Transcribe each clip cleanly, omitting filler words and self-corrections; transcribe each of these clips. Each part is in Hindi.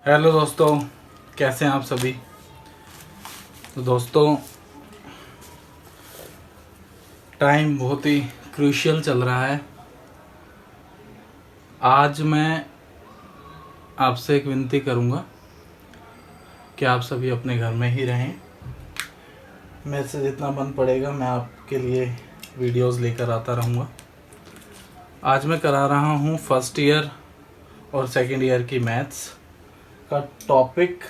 हेलो दोस्तों, कैसे हैं आप सभी। तो दोस्तों, टाइम बहुत ही क्रूशियल चल रहा है। आज मैं आपसे एक विनती करूंगा कि आप सभी अपने घर में ही रहें। मेरे से जितना मन पड़ेगा मैं आपके लिए वीडियोस लेकर आता रहूँगा। आज मैं करा रहा हूँ फर्स्ट ईयर और सेकंड ईयर की मैथ्स का topic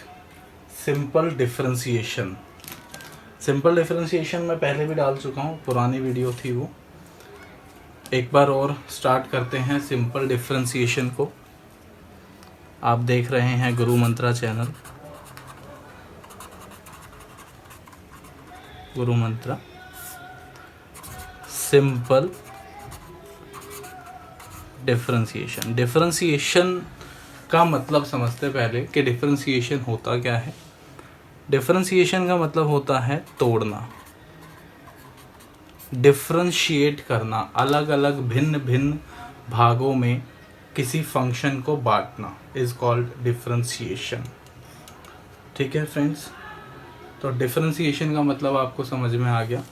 simple differentiation. Simple differentiation मैं पहले भी डाल चुका हूँ, पुरानी वीडियो थी वो। एक बार और स्टार्ट करते हैं सिंपल डिफरेंशिएशन को। आप देख रहे हैं गुरु मंत्रा चैनल, गुरु मंत्रा सिंपल डिफरेंशिएशन। डिफरेंशिएशन का मतलब समझते पहले कि डिफरेंशिएशन होता क्या है। डिफरेंशिएशन का मतलब होता है तोड़ना, डिफरेंशिएट करना, अलग अलग भिन्न भिन्न भागों में किसी फंक्शन को बांटना इज कॉल्ड डिफरेंशिएशन। ठीक है फ्रेंड्स, तो डिफरेंशिएशन का मतलब आपको समझ में आ गया।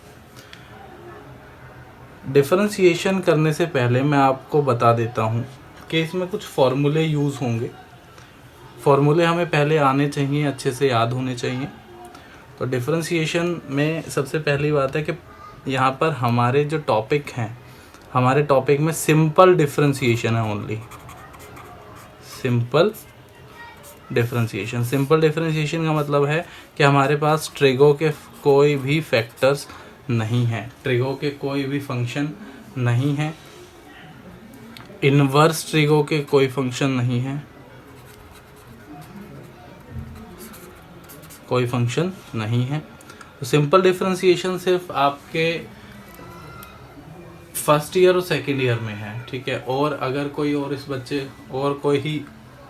डिफरेंशिएशन करने से पहले मैं आपको बता देता हूँ कि इसमें कुछ फॉर्मूले यूज़ होंगे। फॉर्मूले हमें पहले आने चाहिए, अच्छे से याद होने चाहिए। तो डिफरेंशिएशन में सबसे पहली बात है कि यहाँ पर हमारे जो टॉपिक हैं, हमारे टॉपिक में सिंपल डिफरेंशिएशन है only. Simple differentiation. Simple differentiation का मतलब है कि हमारे पास ट्रिगो के कोई भी फैक्टर्स नहीं हैं, ट्रिगो के कोई भी फंक्शन नहीं है, इनवर्स ट्रिगो के कोई फंक्शन नहीं है, कोई फंक्शन नहीं है। तो सिंपल डिफरेंशिएशन सिर्फ आपके फर्स्ट ईयर और सेकेंड ईयर में है, ठीक है। और अगर कोई और इस बच्चे और कोई ही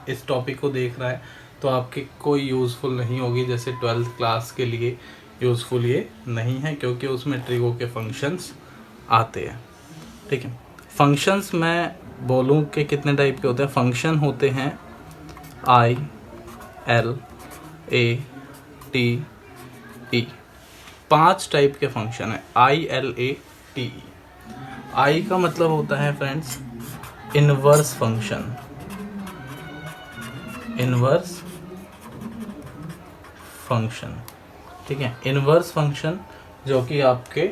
इस टॉपिक को देख रहा है तो आपके कोई यूज़फुल नहीं होगी, जैसे 12th क्लास के लिए यूज़फुल ये नहीं है, क्योंकि उसमें ट्रिगो के फंक्शंस आते हैं, ठीक है। फंक्शंस मैं बोलूँ कि कितने टाइप के होते हैं। फंक्शन होते हैं I L A T E, 5 type के फंक्शन है I L A T E. आई का मतलब होता है friends inverse function, inverse function, ठीक है। इनवर्स फंक्शन जो कि आपके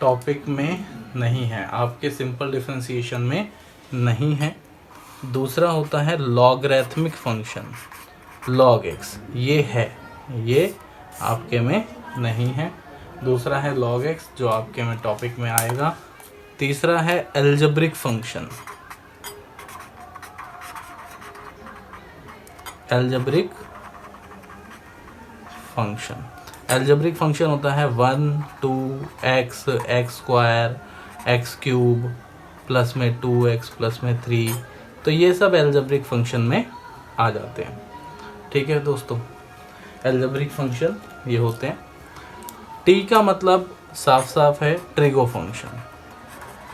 टॉपिक में नहीं है, आपके सिंपल डिफरेंशिएशन में नहीं है। दूसरा होता है लॉगरिथमिक फंक्शन, लॉग एक्स, ये है, ये आपके में नहीं है। दूसरा है लॉग एक्स जो आपके में टॉपिक में आएगा। तीसरा है algebraic function, algebraic function. Algebraic function होता है 1 2 x x square x cube plus में 2x प्लस में 3, तो ये सब एल्जेब्रिक फंक्शन में आ जाते हैं, ठीक है दोस्तों। एल्जेब्रिक फंक्शन ये होते हैं। टी का मतलब साफ साफ है ट्रिगो फंक्शन,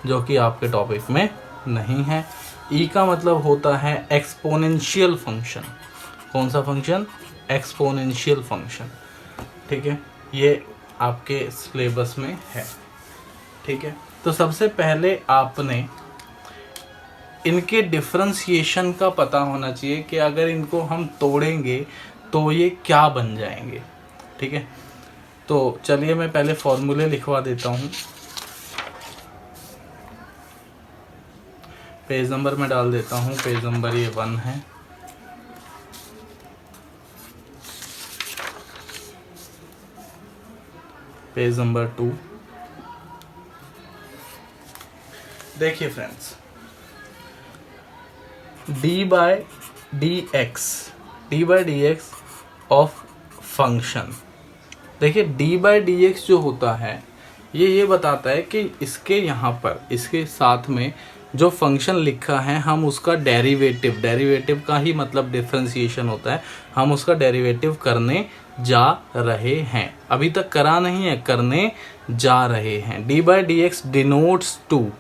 जो कि आपके टॉपिक में नहीं है। ई का मतलब होता है एक्सपोनेंशियल फंक्शन। कौन सा फंक्शन? एक्सपोनेंशियल फंक्शन, ठीक है। ये आपके सिलेबस में है, ठीक है। तो सबसे पहले आपने इनके डिफरेंशिएशन का पता होना चाहिए कि अगर इनको हम तोड़ेंगे तो ये क्या बन जाएंगे, ठीक है। तो चलिए मैं पहले फॉर्मूले लिखवा देता हूँ। पेज नंबर में डाल देता हूँ, पेज नंबर ये 1 है। Page number 2। देखिए friends, d by D x of function. देखिए डी बाय डी एक्स जो होता है ये बताता है कि इसके यहाँ पर इसके साथ में जो फंक्शन लिखा है हम उसका डेरिवेटिव का ही मतलब डिफरेंशिएशन होता है, हम उसका डेरिवेटिव करने जा रहे हैं। अभी तक करा नहीं है, करने जा रहे हैं। D by D x denotes to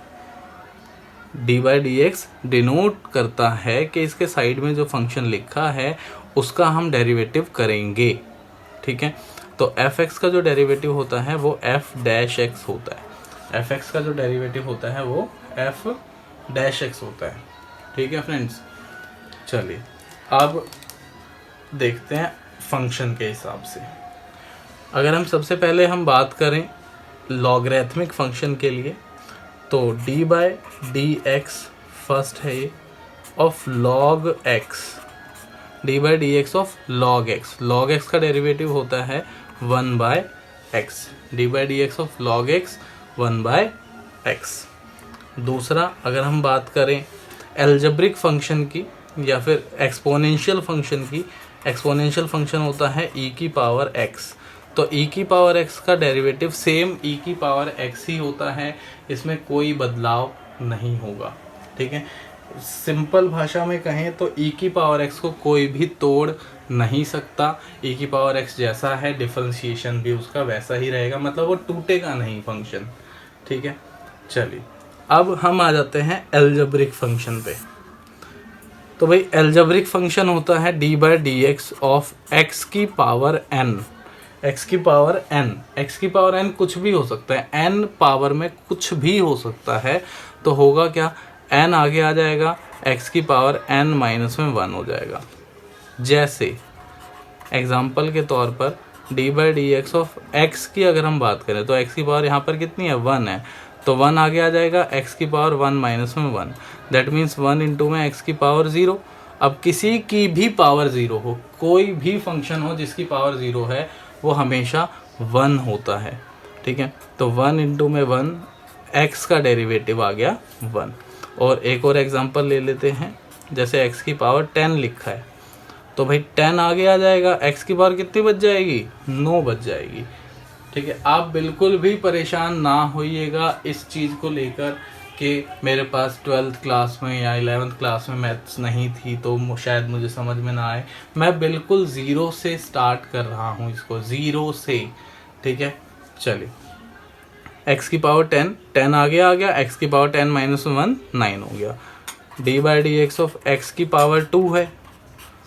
d by d x denote करता है कि इसके साइड में जो फंक्शन लिखा है उसका हम डेरिवेटिव करेंगे, ठीक है। तो एफ एक्स का जो डेरिवेटिव होता है वो एफ डैश एक्स होता है, एफ एक्स का जो डेरिवेटिव होता है वो एफ डैश एक्स होता है, ठीक है फ्रेंड्स। चलिए अब देखते हैं फंक्शन के हिसाब से। अगर हम सबसे पहले हम बात करें लॉगरिथमिक फंक्शन के लिए, तो d by d x first है ये of log x, d by d x of log x, log x का डेरिवेटिव होता है 1 by x, d by d x of log x 1 by x. दूसरा अगर हम बात करें एल्जेब्रिक फंक्शन की या फिर एक्सपोनेंशियल फंक्शन की, एक्सपोनेंशियल फंक्शन होता है e की पावर x, तो e की पावर x का डेरिवेटिव सेम e की पावर x ही होता है, इसमें कोई बदलाव नहीं होगा, ठीक है। सिंपल भाषा में कहें तो e की पावर x को कोई भी तोड़ नहीं सकता, e की पावर x जैसा है डिफरेंशिएशन भी उसका वैसा ही रहेगा, मतलब वो टूटेगा नहीं फंक्शन, ठीक है। चलिए अब हम आ जाते हैं एल्जेब्रिक फंक्शन पे। तो भाई एल्जेब्रिक फंक्शन होता है D by d x of X की पावर एन, एक्स की पावर एन, एक्स की पावर एन कुछ भी हो सकता है, एन पावर में कुछ भी हो सकता है, तो होगा क्या, एन आगे आ जाएगा, एक्स की पावर एन माइनस में 1 हो जाएगा। जैसे एग्जाम्पल के तौर पर D by d x of X की अगर हम बात करें तो एक्स की पावर यहाँ पर कितनी है, 1 है, तो 1 आगे आ जाएगा, एक्स की पावर 1 माइनस में 1, दैट मीन्स 1 इंटू में एक्स की पावर 0। अब किसी की भी पावर 0 हो, कोई भी फंक्शन हो जिसकी पावर 0 है वो हमेशा 1 होता है, ठीक है। तो 1 इंटू में 1, एक्स का डेरिवेटिव आ गया 1। और एक और एग्जांपल ले लेते हैं, जैसे एक्स की पावर 10 लिखा है, तो भाई 10 आगे आ जाएगा, एक्स की पावर कितनी बच जाएगी, 9 बच जाएगी, ठीक है। आप बिल्कुल भी परेशान ना होइएगा इस चीज़ को लेकर कि मेरे पास 12th क्लास में या 11th क्लास में मैथ्स नहीं थी तो शायद मुझे समझ में ना आए। मैं बिल्कुल ज़ीरो से स्टार्ट कर रहा हूँ इसको, ज़ीरो से, ठीक है। चलिए x की पावर 10, 10 आगे आ गया, x की पावर 10 माइनस 1 9 हो गया। D by d x of x की पावर 2 है,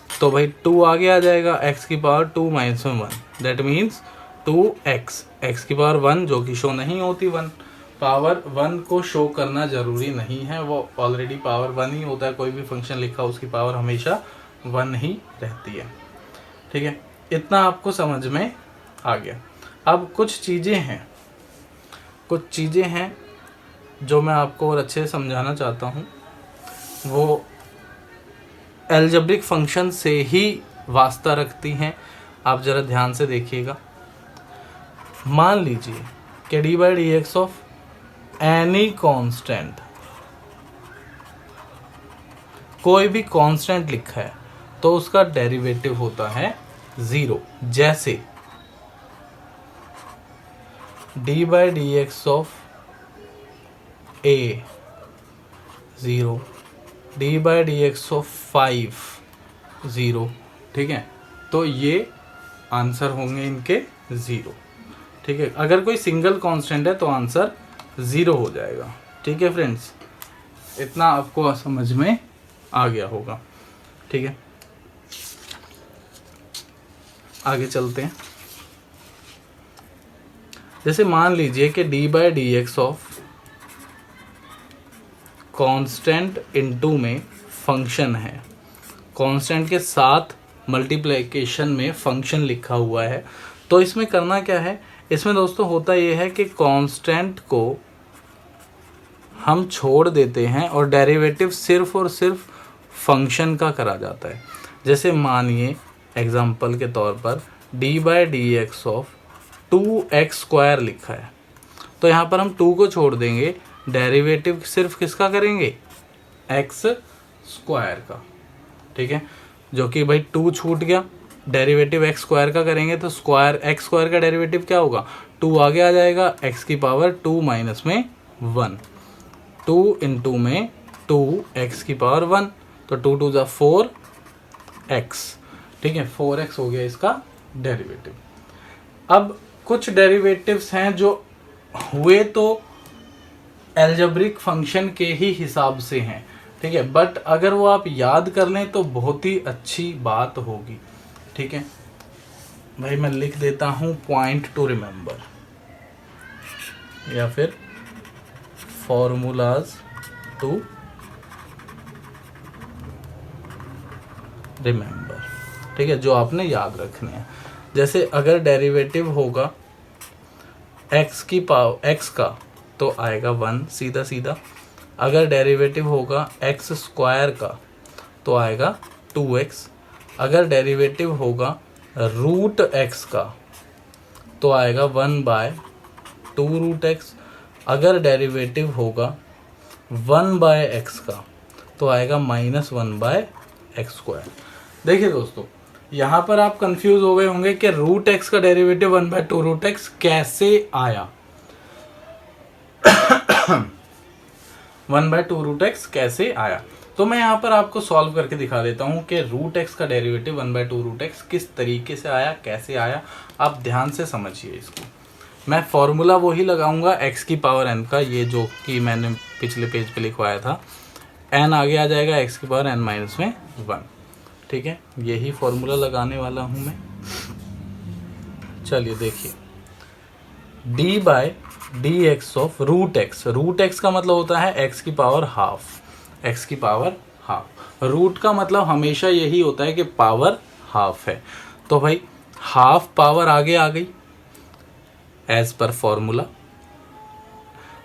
तो भाई 2 आगे आ जाएगा, x की power 2 minus 1, that means 2x, x की पावर 1 जो कि शो नहीं होती, 1 पावर 1 को शो करना ज़रूरी नहीं है, वो ऑलरेडी पावर 1 ही होता है, कोई भी फंक्शन लिखा उसकी पावर हमेशा 1 ही रहती है, ठीक है। इतना आपको समझ में आ गया। अब कुछ चीज़ें हैं जो मैं आपको और अच्छे से समझाना चाहता हूँ, वो एल्जेब्रिक फंक्शन से ही वास्ता रखती हैं, आप ज़रा ध्यान से देखिएगा। मान लीजिए कि D by d x of any constant, कोई भी कांस्टेंट लिखा है तो उसका डेरिवेटिव होता है 0। जैसे D by d x of A 0, D by d x of 5 0, ठीक है। तो ये आंसर होंगे इनके 0, ठीक है। अगर कोई सिंगल कांस्टेंट है तो आंसर 0 हो जाएगा, ठीक है फ्रेंड्स। इतना आपको समझ में आ गया होगा, ठीक है। आगे चलते हैं। जैसे मान लीजिए कि D by d x of constant into में फंक्शन है, कांस्टेंट के साथ मल्टीप्लिकेशन में फंक्शन लिखा हुआ है, तो इसमें करना क्या है, इसमें दोस्तों होता यह है कि कांस्टेंट को हम छोड़ देते हैं और डेरिवेटिव सिर्फ और सिर्फ फंक्शन का करा जाता है। जैसे मानिए एग्जांपल के तौर पर D by d x of 2x square लिखा है, तो यहाँ पर हम 2 को छोड़ देंगे, डेरिवेटिव सिर्फ किसका करेंगे, x स्क्वायर का, ठीक है। जो कि भाई 2 छूट गया, डेरिवेटिव x स्क्वायर का करेंगे तो स्क्वायर x स्क्वायर का डेरिवेटिव क्या होगा, 2 आगे आ जाएगा, x की पावर 2 माइनस में 1, 2 इंटू में 2 x की पावर 1, तो 2 2 ज़ा 4x, ठीक है, 4x हो गया इसका डेरिवेटिव। अब कुछ डेरिवेटिव्स हैं जो हुए तो एल्जेब्रिक फंक्शन के ही हिसाब से हैं, ठीक है। बट अगर वो आप याद कर लें तो बहुत ही अच्छी बात होगी, ठीक है भाई। मैं लिख देता हूँ पॉइंट टू रिमेंबर या फिर फॉर्मूलाज टू रिमेंबर, ठीक है, जो आपने याद रखने हैं। जैसे अगर डेरिवेटिव होगा x की पावर x का तो आएगा 1 सीधा सीधा। अगर डेरिवेटिव होगा x स्क्वायर का तो आएगा 2x। अगर डेरिवेटिव होगा रूट x का तो आएगा 1/2 रूट x। अगर डेरिवेटिव होगा 1/x का तो आएगा -1/x²। देखिए दोस्तों, यहाँ पर आप कंफ्यूज हो गए होंगे कि रूट x का डेरिवेटिव 1/2 रूट x कैसे आया। 1/2 रूट x कैसे आया, तो मैं यहाँ पर आपको सॉल्व करके दिखा देता हूँ कि रूट x का डेरिवेटिव 1/2 रूट x किस तरीके से आया, कैसे आया। आप ध्यान से समझिए इसको। मैं फॉर्मूला वही लगाऊंगा x की पावर n का, ये जो कि मैंने पिछले पेज पे लिखवाया था। n आगे आ जाएगा x की पावर n-1, ठीक है। यही फॉर्मूला लगाने वाला हूँ मैं। चलिए देखिए, d/dx ऑफ रूट x का मतलब होता है x की पावर हाफ, x की पावर हाफ। रूट का मतलब हमेशा यही होता है कि पावर हाफ है। तो भाई हाफ पावर आगे आ गई as per formula,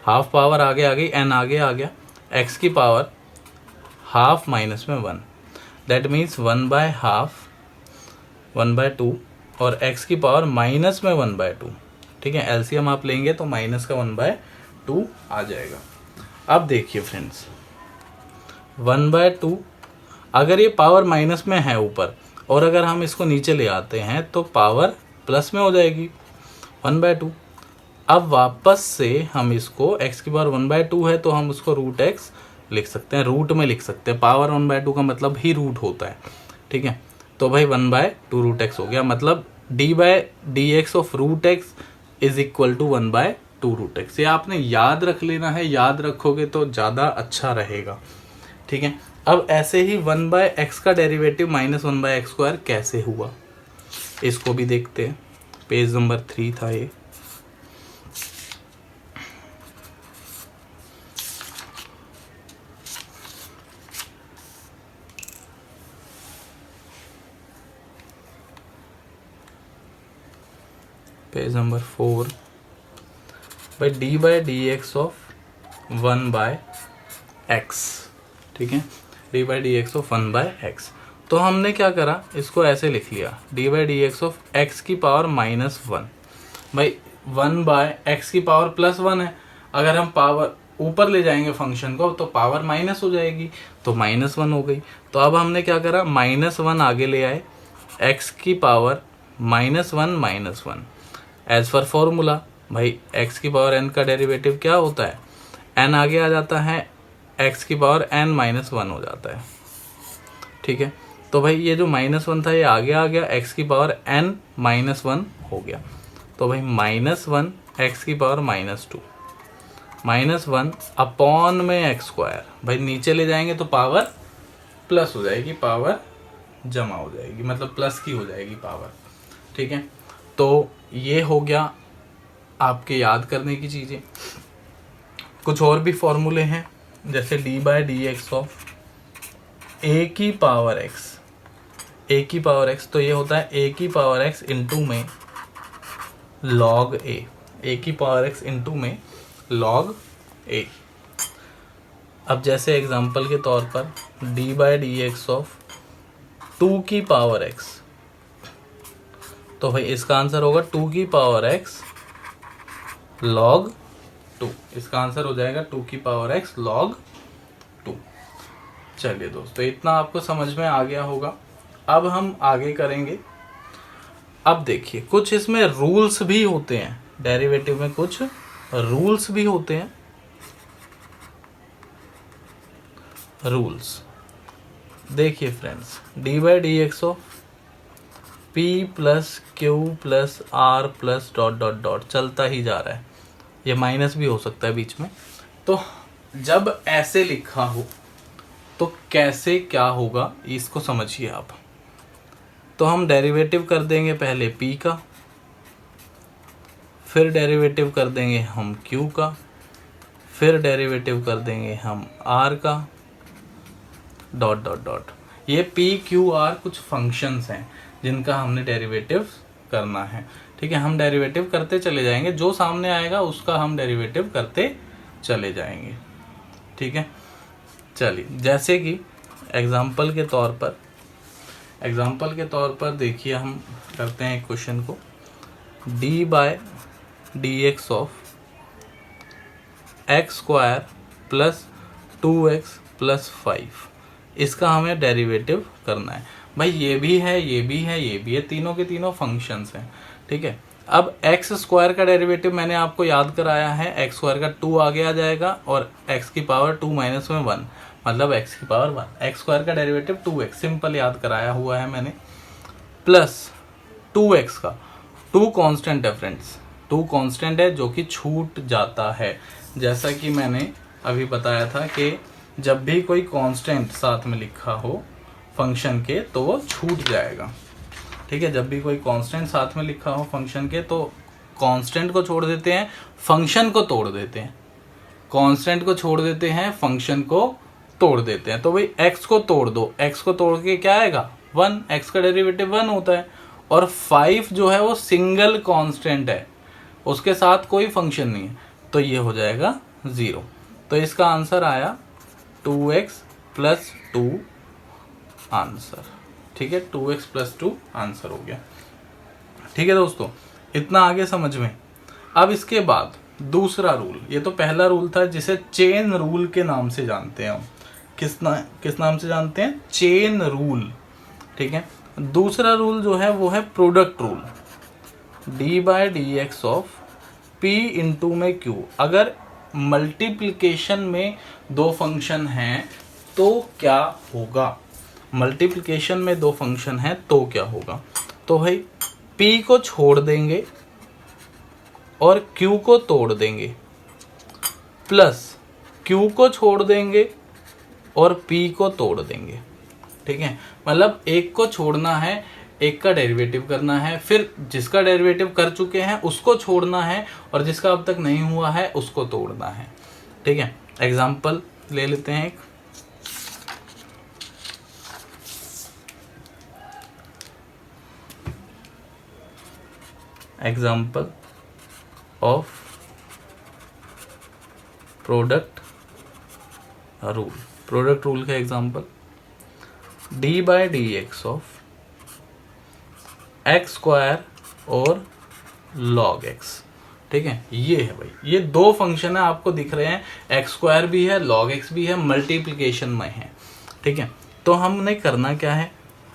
half power आगे आ गई, n आगे आ गया, x की पावर हाफ माइनस में 1, दैट मीन्स 1/2 1/2 और x की पावर माइनस में 1/2, ठीक है। एलसीएम आप लेंगे तो माइनस का 1/2 आ जाएगा। अब देखिए फ्रेंड्स, 1/2 अगर ये पावर माइनस में है ऊपर और अगर हम इसको नीचे ले आते हैं तो पावर प्लस में हो जाएगी 1/2। अब वापस से हम इसको x की पावर 1/2 है तो हम उसको रूट x लिख सकते हैं, रूट में लिख सकते हैं। पावर 1/2 का मतलब ही रूट होता है, ठीक है। तो भाई 1/2 रूट x हो गया, मतलब d/dx of root x is equal to 1/2 root x। ये आपने याद रख लेना है, याद रखोगे तो ज़्यादा अच्छा रहेगा, ठीक है। अब ऐसे ही 1/x का डेरिवेटिव -1/x² कैसे हुआ, इसको भी देखते हैं। पेज नंबर 3 था ये। पेज नंबर 4 भाई d/dx ऑफ 1/x, ठीक है, d/dx ऑफ 1/x। तो हमने क्या करा, इसको ऐसे लिख लिया d/dx ऑफ x की पावर -1। भाई 1/x की पावर +1 है, अगर हम पावर ऊपर ले जाएंगे फंक्शन को तो पावर माइनस हो जाएगी, तो -1 हो गई। तो अब हमने क्या करा, -1 आगे ले आए, x की पावर -1 एज पर फॉर्मूला। भाई x की पावर n का डेरिवेटिव क्या होता है, n आगे आ जाता है, x की पावर n-1 हो जाता है, ठीक है। तो भाई ये जो -1 था ये आगे आ गया, x की पावर n-1 हो गया। तो भाई -1 x की पावर -2 -1 अपॉन में x²। भाई नीचे ले जाएंगे तो पावर प्लस हो जाएगी, पावर जमा हो जाएगी, मतलब प्लस की हो जाएगी पावर, ठीक है। तो ये हो गया आपके याद करने की चीज़ें। कुछ और भी फॉर्मूले हैं, जैसे d/dx ऑफ a की पावर x, तो ये होता है a की पावर x इंटू में log a की पावर x इंटू में log a। अब जैसे एग्जांपल के तौर पर d/dx ऑफ 2 की पावर x, तो भाई इसका आंसर होगा 2 की पावर x log 2। इसका आंसर हो जाएगा 2 की पावर x log 2। चलिए दोस्तों, इतना आपको समझ में आ गया होगा। अब हम आगे करेंगे। अब देखिए, कुछ इसमें रूल्स भी होते हैं, डेरिवेटिव में कुछ रूल्स भी होते हैं। रूल्स देखिए friends, d/dx of p plus q plus r plus ... चलता ही जा रहा है, ये माइनस भी हो सकता है बीच में, तो जब ऐसे लिखा हो तो कैसे क्या होगा इसको समझिए आप। तो हम डेरिवेटिव कर देंगे पहले p का, फिर डेरिवेटिव कर देंगे हम q का, फिर डेरिवेटिव कर देंगे हम r का, डॉट डॉट डॉट। ये p q r कुछ फंक्शंस हैं जिनका हमने डेरिवेटिव करना है। ठीक है, हम डेरिवेटिव करते चले जाएंगे, जो सामने आएगा उसका हम डेरिवेटिव करते चले जाएंगे। ठीक है, चलिए जैसे कि एग्जाम्पल के तौर पर देखिए, हम करते हैं एक क्वेश्चन को। D by D x of x square plus 2x plus 5, इसका हमें डेरिवेटिव करना है। भाई ये भी है, ये भी है, ये भी है, तीनों के तीनों फंक्शंस हैं। ठीक है, अब एक्स स्क्वायर का डेरिवेटिव मैंने आपको याद कराया है, एक्स स्क्वायर का 2 आगे आ जाएगा और एक्स की पावर 2 माइनस में 1, मतलब एक्स की पावर 1। एक्स स्क्वायर का डेरिवेटिव 2x, सिंपल याद कराया हुआ है मैंने, प्लस 2x का 2 कांस्टेंट है फ्रेंड्स, 2 कांस्टेंट है जो कि छूट जाता है। जैसा कि मैंने अभी बताया था कि जब भी कोई कांस्टेंट साथ में लिखा हो फंक्शन के तो वो छूट जाएगा। ठीक है, जब भी कोई कांस्टेंट साथ में लिखा हो फंक्शन के तो कांस्टेंट को छोड़ देते हैं, फंक्शन को तोड़ देते हैं, कांस्टेंट को छोड़ देते हैं, फंक्शन को तोड़ देते हैं। तो भाई x को तोड़ दो, x को तोड़ के क्या आएगा 1, x का डेरिवेटिव 1 होता है। और 5 जो है वो सिंगल कांस्टेंट है, उसके साथ कोई फंक्शन नहीं है, तो ये हो जाएगा 0। तो इसका आंसर आया 2x प्लस 2 आंसर। ठीक है, 2x प्लस 2 आंसर हो गया। ठीक है दोस्तों, इतना आगे समझ में। अब इसके बाद दूसरा रूल, ये तो पहला रूल था जिसे चेन रूल के नाम से जानते हैं हम। किस नाम से जानते हैं? Chain rule. ठीक है, दूसरा रूल जो है वो है product rule. D by D x of p into में क्यू। अगर मल्टीप्लिकेशन में दो फंक्शन हैं तो क्या होगा? मल्टीप्लिकेशन में दो फंक्शन हैं तो क्या होगा? तो भाई p को छोड़ देंगे और q को तोड़ देंगे, प्लस q को छोड़ देंगे और p को तोड़ देंगे। ठीक है, मतलब एक को छोड़ना है, एक का डेरिवेटिव करना है, फिर जिसका डेरिवेटिव कर चुके हैं उसको छोड़ना है और जिसका अब तक नहीं हुआ है उसको तोड़ना है। ठीक है, एग्जाम्पल ले लेते हैं एक। Example of product rule. Product rule का example D by D x of x square और लॉग एक्स। ठीक है, ये है भाई, ये दो फंक्शन है आपको दिख रहे हैं, एक्स स्क्वायर भी है, लॉग एक्स भी है, मल्टीप्लिकेशन में है। ठीक है, तो हमने करना क्या है,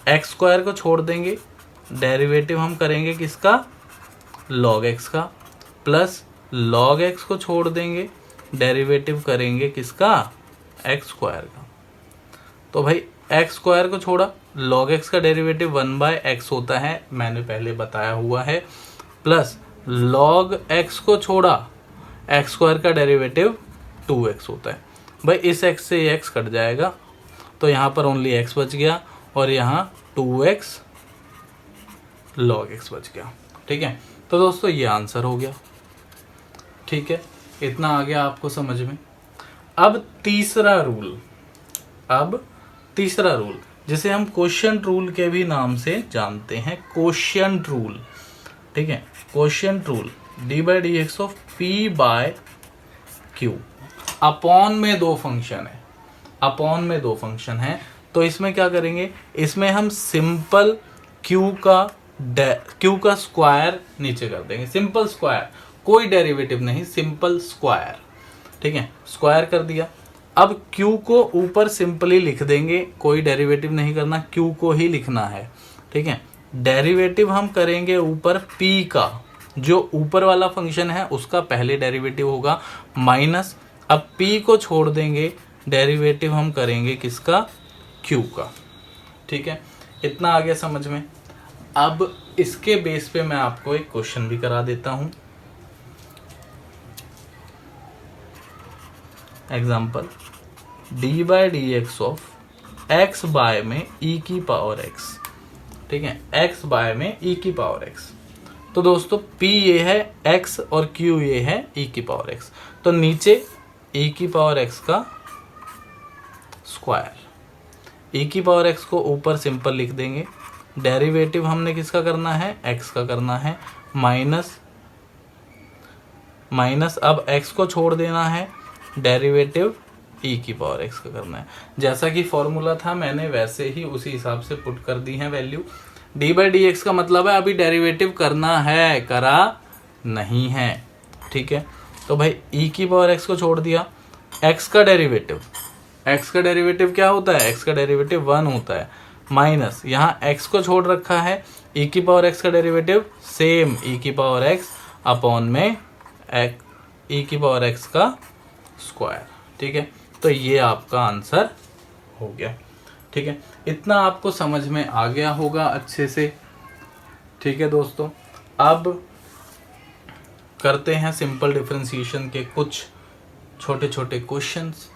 एक्स स्क्वायर को छोड़ देंगे, डेरिवेटिव हम करेंगे किसका? लॉग एक्स का, प्लस लॉग एक्स को छोड़ देंगे, डेरिवेटिव करेंगे किसका? एक्स स्क्वायर का। तो भाई एक्स स्क्वायर को छोड़ा, लॉग एक्स का डेरिवेटिव 1/x होता है, मैंने पहले बताया हुआ है, प्लस लॉग एक्स को छोड़ा, एक्स स्क्वायर का डेरिवेटिव 2x होता है। भाई इस x से ये x कट जाएगा तो यहाँ पर ओनली x बच गया और यहाँ 2x लॉग x बच गया। ठीक है, तो दोस्तों ये आंसर हो गया। ठीक है, इतना आ गया आपको समझ में। अब तीसरा रूल जिसे हम क्वोशिएंट रूल के भी नाम से जानते हैं, क्वोशिएंट रूल। ठीक है, quotient rule d by d x of p by q. Upon में दो फंक्शन है, तो इसमें क्या करेंगे, इसमें हम सिंपल क्यू का स्क्वायर नीचे कर देंगे, सिंपल स्क्वायर, कोई डेरिवेटिव नहीं, सिंपल स्क्वायर। ठीक है, स्क्वायर कर दिया। अब q को ऊपर सिंपली लिख देंगे, कोई डेरिवेटिव नहीं करना, q को ही लिखना है। ठीक है, डेरिवेटिव हम करेंगे ऊपर p का, जो ऊपर वाला फंक्शन है उसका पहले डेरिवेटिव होगा, माइनस, अब p को छोड़ देंगे, डेरिवेटिव हम करेंगे किसका? q का। ठीक है, इतना आ गया समझ में। अब इसके बेस पे मैं आपको एक क्वेश्चन भी करा देता हूं। Example D by D x of x by में ई की पावर एक्स, ठीक है, एक्स बाय में ई की पावर एक्स। तो दोस्तों P ये है x और Q ये है e की पावर x, तो नीचे e की पावर x का स्क्वायर, e की पावर x को ऊपर सिंपल लिख देंगे। डेरिवेटिव हमने किसका करना है, x का करना है, माइनस माइनस अब x को छोड़ देना है, डेरिवेटिव e की पावर x का करना है। जैसा कि फॉर्मूला था मैंने वैसे ही उसी हिसाब से पुट कर दी है value. D by d x का मतलब है अभी डेरिवेटिव करना है, करा नहीं है, ठीक है। तो भाई e की पावर x को छोड़ दिया, x का डेरिवेटिव क्या होता है, x का डेरिवेटिव 1 होता है, माइनस यहाँ x को छोड़ रखा है, e की पावर x का डेरिवेटिव सेम e की पावर x अपॉन में e की पावर x का स्क्वायर, ठीक है। तो ये आपका आंसर हो गया, ठीक है। इतना आपको समझ में आ गया होगा अच्छे से, ठीक है दोस्तों। अब करते हैं सिंपल डिफरेंशिएशन के कुछ छोटे छोटे क्वेश्चंस।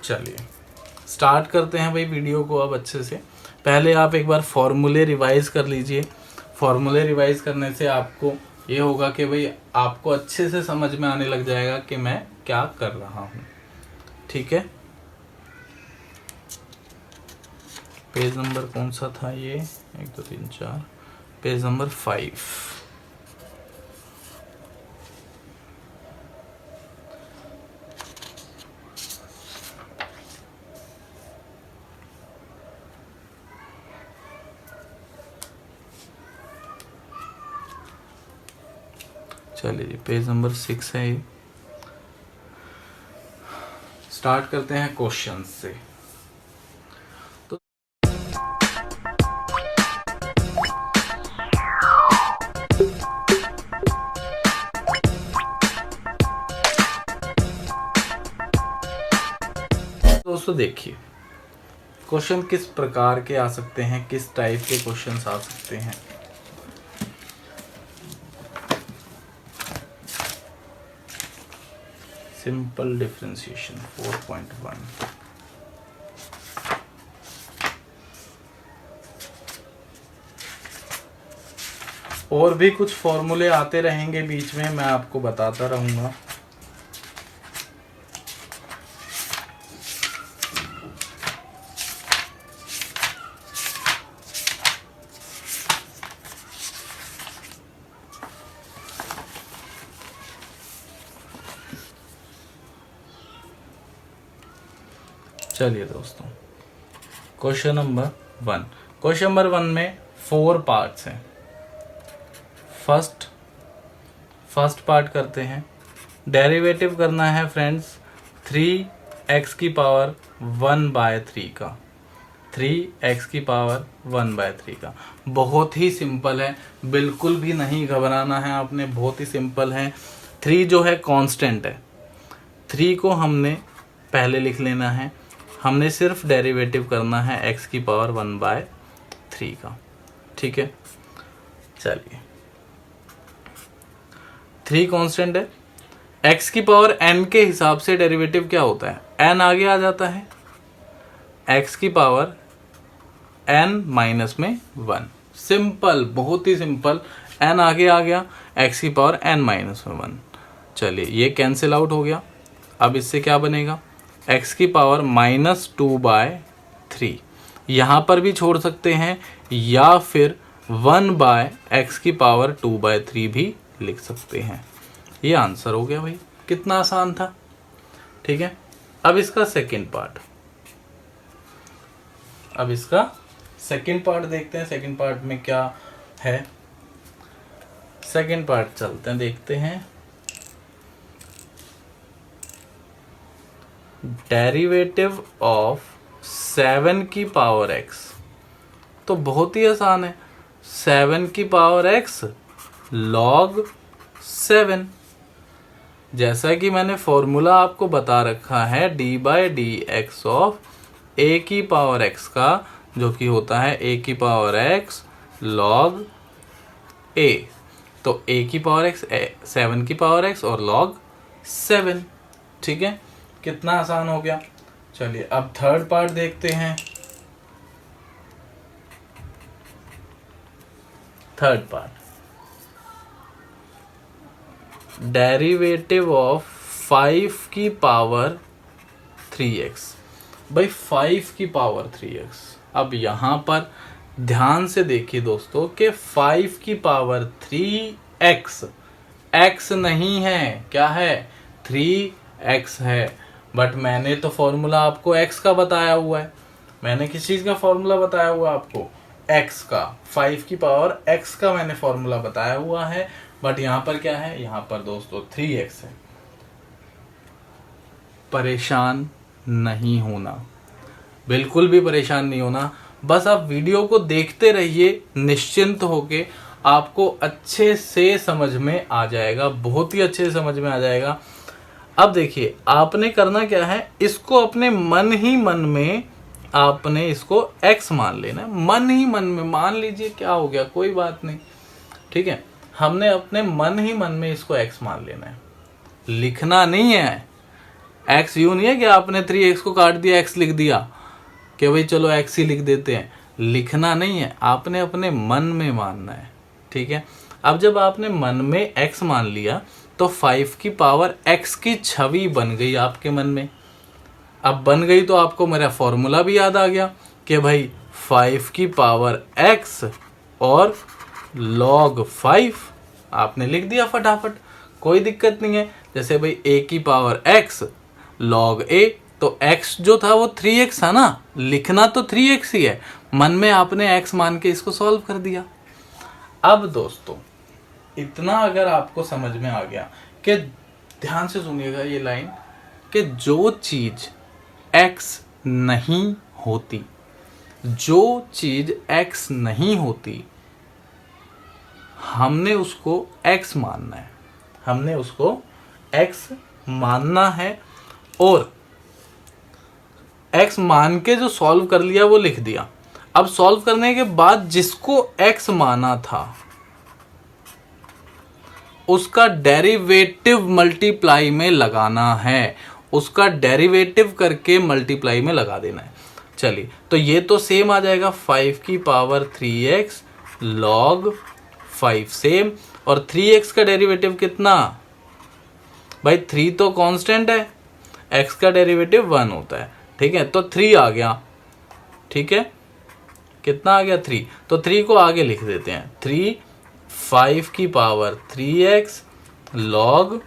चलिए स्टार्ट करते हैं भाई वीडियो को अब अच्छे से। पहले आप एक बार फॉर्मूले रिवाइज कर लीजिए। फॉर्मूले रिवाइज करने से आपको ये होगा कि भाई आपको अच्छे से समझ में आने लग जाएगा कि मैं क्या कर रहा हूँ, ठीक है। पेज नंबर कौन सा था ये, 1 2 3 4, पेज नंबर 5। चलिए जी पेज नंबर 6 है ये। स्टार्ट करते हैं क्वेश्चन से। दोस्तों देखिए क्वेश्चन किस प्रकार के आ सकते हैं, किस टाइप के क्वेश्चंस आ सकते हैं। Simple differentiation 4.1। और भी कुछ फॉर्मूले आते रहेंगे बीच में, मैं आपको बताता रहूंगा। चलिए दोस्तों क्वेश्चन नंबर 1। क्वेश्चन नंबर 1 में 4 पार्ट्स हैं। फर्स्ट पार्ट करते हैं। डेरिवेटिव करना है फ्रेंड्स 3x की पावर 1/3 का, 3x की पावर 1/3 का। बहुत ही सिंपल है, बिल्कुल भी नहीं घबराना है आपने, बहुत ही सिंपल है। 3 जो है कांस्टेंट है, 3 को हमने पहले लिख लेना है। हमने सिर्फ डेरिवेटिव करना है x की पावर 1/3 का, ठीक है। चलिए 3 कांस्टेंट है, x की पावर n के हिसाब से डेरिवेटिव क्या होता है, n आगे आ जाता है, x की पावर n माइनस में 1। सिंपल, बहुत ही सिंपल, n आगे आ गया, x की पावर n माइनस में 1। चलिए ये कैंसिल आउट हो गया। अब इससे क्या बनेगा, x की पावर -2/3। यहाँ पर भी छोड़ सकते हैं या फिर 1/x की पावर 2/3 भी लिख सकते हैं। ये आंसर हो गया भाई, कितना आसान था, ठीक है। अब इसका सेकंड पार्ट देखते हैं। सेकंड पार्ट में क्या है, सेकंड पार्ट चलते हैं, देखते हैं। डेरिवेटिव ऑफ 7 की पावर x, तो बहुत ही आसान है। 7 की पावर x log 7, जैसा कि मैंने फॉर्मूला आपको बता रखा है D by d x of a की पावर x का, जो कि होता है a की पावर x log a। तो a की पावर x 7 की पावर x और log 7, ठीक है। कितना आसान हो गया। चलिए अब थर्ड पार्ट देखते हैं। थर्ड पार्ट, डेरिवेटिव ऑफ 5 की पावर 3x। भाई 5 की पावर 3x। अब यहां पर ध्यान से देखिए दोस्तों कि 5 की पावर 3x x नहीं है, क्या है, 3x है। बट मैंने तो फॉर्मूला आपको x का बताया हुआ है। मैंने किस चीज का फॉर्मूला बताया हुआ है आपको, x का, 5 की पावर x का मैंने फॉर्मूला बताया हुआ है। बट यहां पर क्या है, यहां पर दोस्तों 3x है। परेशान नहीं होना, बिल्कुल भी परेशान नहीं होना। बस आप वीडियो को देखते रहिए निश्चिंत होके, आपको अच्छे से समझ में आ जाएगा, बहुत ही अच्छे से समझ में आ जाएगा। अब देखिए आपने करना क्या है, इसको अपने मन ही मन में आपने इसको x मान लेना है। मन ही मन में मान लीजिए, क्या हो गया, कोई बात नहीं, ठीक है। हमने अपने मन ही मन में इसको x मान लेना है, लिखना नहीं है। x यूं नहीं है कि आपने 3x को काट दिया, x लिख दिया कि भाई चलो x ही लिख देते हैं। लिखना नहीं है, आपने अपने मन में मानना है, ठीक है। अब जब आपने मन में x मान लिया तो 5 की पावर x की छवि बन गई आपके मन में। अब बन गई तो आपको मेरा फॉर्मूला भी याद आ गया कि भाई 5 की पावर x और log 5 आपने लिख दिया फटाफट, कोई दिक्कत नहीं है। जैसे भाई a की पावर x log a, तो x जो था वो 3x था ना, लिखना तो 3x ही है, मन में आपने x मान के इसको सॉल्व कर दिया। अब दोस्तों इतना अगर आपको समझ में आ गया कि, ध्यान से सुनिएगा ये लाइन, कि जो चीज x नहीं होती, जो चीज x नहीं होती, हमने उसको x मानना है, हमने उसको x मानना है। और x मान के जो सॉल्व कर लिया वो लिख दिया। अब सॉल्व करने के बाद जिसको x माना था उसका डेरिवेटिव मल्टीप्लाई में लगाना है, उसका डेरिवेटिव करके मल्टीप्लाई में लगा देना है। चलिए तो ये तो सेम आ जाएगा, 5 की पावर 3x log 5 सेम, और 3x का डेरिवेटिव कितना, भाई 3 तो कांस्टेंट है, x का डेरिवेटिव 1 होता है, ठीक है। तो 3 आ गया, ठीक है, कितना आ गया 3, तो 3 को आगे लिख देते हैं, 3 5 की पावर 3x log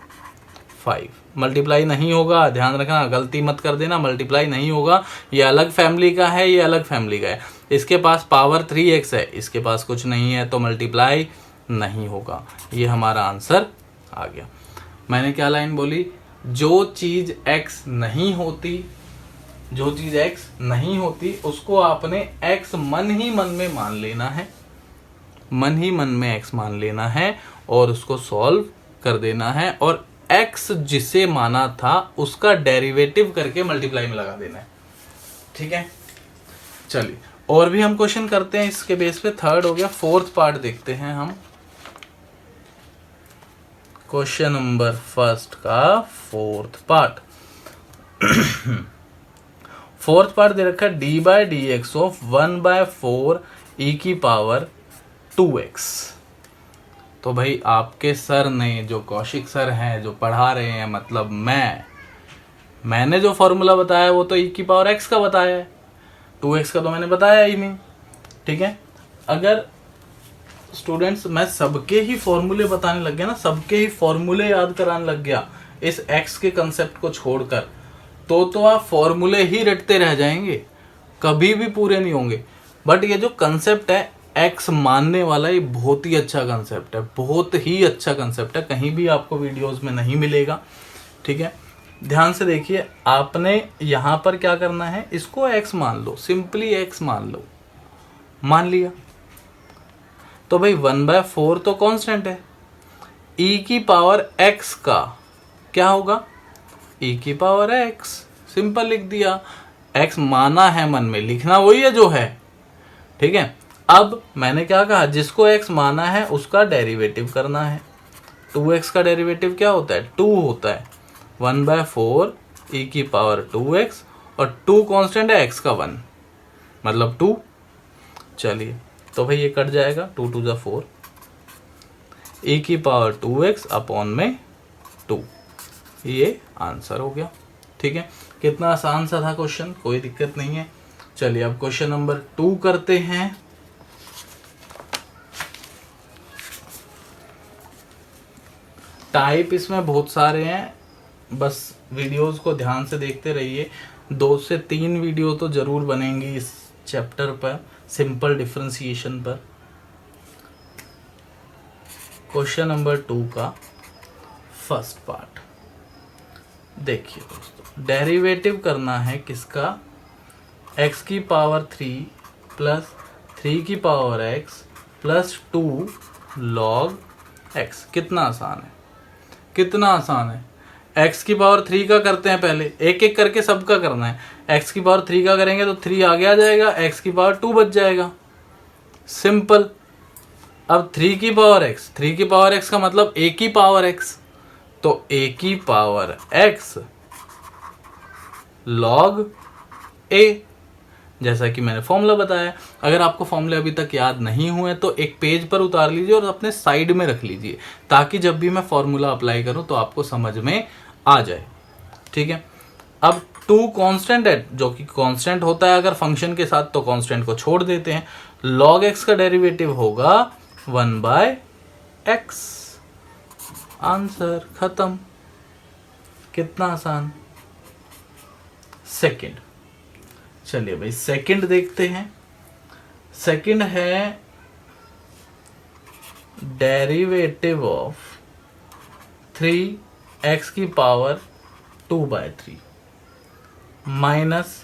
5। मल्टीप्लाई नहीं होगा, ध्यान रखना, गलती मत कर देना, मल्टीप्लाई नहीं होगा। ये अलग फैमिली का है, ये अलग फैमिली का है। इसके पास पावर 3x है, इसके पास कुछ नहीं है, तो मल्टीप्लाई नहीं होगा। ये हमारा आंसर आ गया। मैंने क्या लाइन बोली, जो चीज x नहीं होती, जो चीज x नहीं होती उसको आपने x मन ही मन में मान लेना है, मन ही मन में x मान लेना है और उसको सॉल्व कर देना है, और x जिसे माना था उसका डेरिवेटिव करके मल्टीप्लाई में लगा देना है, ठीक है। चलिए और भी हम क्वेश्चन करते हैं इसके बेस पे। थर्ड हो गया, फोर्थ पार्ट देखते हैं हम। क्वेश्चन नंबर फर्स्ट का फोर्थ पार्ट। फोर्थ पार्ट दे रखा है D by d x of 1/4 ई की पावर 2x। तो भाई आपके सर ने, जो कौशिक सर हैं, जो पढ़ा रहे हैं, मतलब मैंने जो फॉर्मूला बताया वो तो e की पावर x का बताया है, 2x का तो मैंने बताया ही नहीं, ठीक है। अगर स्टूडेंट्स मैं सबके ही फॉर्मूले बताने लग गया ना, सबके ही फॉर्मूले याद कराने लग गया इस x के कंसेप्ट को छोड़कर, तो आप फॉर्मूले ही रटते रह जाएंगे, कभी भी पूरे नहीं होंगे। बट ये जो कंसेप्ट है x मानने वाला, ये बहुत ही अच्छा कंसेप्ट है, बहुत ही अच्छा कंसेप्ट है, कहीं भी आपको वीडियोस में नहीं मिलेगा, ठीक है। ध्यान से देखिए, आपने यहाँ पर क्या करना है, इसको x मान लो, सिंपली x मान लो, मान लिया तो भाई 1/4 तो कांस्टेंट है, e की पावर x का क्या होगा, e की पावर x, सिंपल लिख दिया। x माना है मन में, लिखना वही है जो है, ठीक है। अब मैंने क्या कहा, जिसको x माना है उसका डेरिवेटिव करना है। 2x का डेरिवेटिव क्या होता है, 2 होता है, 1/4 ई की पावर 2x और 2 कांस्टेंट है, x का 1 मतलब 2। चलिए तो भाई ये कट जाएगा, 2 2 जा 4, ई की पावर 2x अपॉन में 2, ये आंसर हो गया। ठीक है, कितना आसान सा था क्वेश्चन, कोई दिक्कत नहीं है। चलिए अब क्वेश्चन नंबर 2 करते हैं। टाइप इसमें बहुत सारे हैं, बस वीडियोस को ध्यान से देखते रहिए। 2 से 3 वीडियो तो जरूर बनेंगी इस चैप्टर पर, सिंपल डिफरेंशिएशन पर। क्वेश्चन नंबर 2 का फर्स्ट पार्ट देखिए दोस्तों, डेरिवेटिव करना है किसका, x की पावर 3 प्लस 3 की power x plus 2 log x। कितना आसान है, कितना आसान है। x की पावर 3 का करते हैं, पहले एक एक करके सबका करना है। x की पावर 3 का करेंगे तो 3 आगे आ जाएगा, x की पावर 2 बच जाएगा, सिंपल। अब 3 की पावर x, 3 की पावर x का मतलब a की पावर x, तो a की पावर x log a, जैसा कि मैंने फॉर्मूला बताया। अगर आपको फॉर्मूले अभी तक याद नहीं हुए तो एक पेज पर उतार लीजिए और अपने साइड में रख लीजिए, ताकि जब भी मैं फॉर्मूला अप्लाई करूं तो आपको समझ में आ जाए। ठीक है, अब 2 कांस्टेंट है, जो कि कांस्टेंट होता है अगर फंक्शन के साथ, तो कांस्टेंट को छोड़ देते हैं। log x का डेरिवेटिव होगा 1/x, आंसर खत्म। कितना आसान। सेकंड, चलिए भाई सेकंड देखते हैं। सेकंड है डेरिवेटिव ऑफ 3x की पावर 2/3 माइनस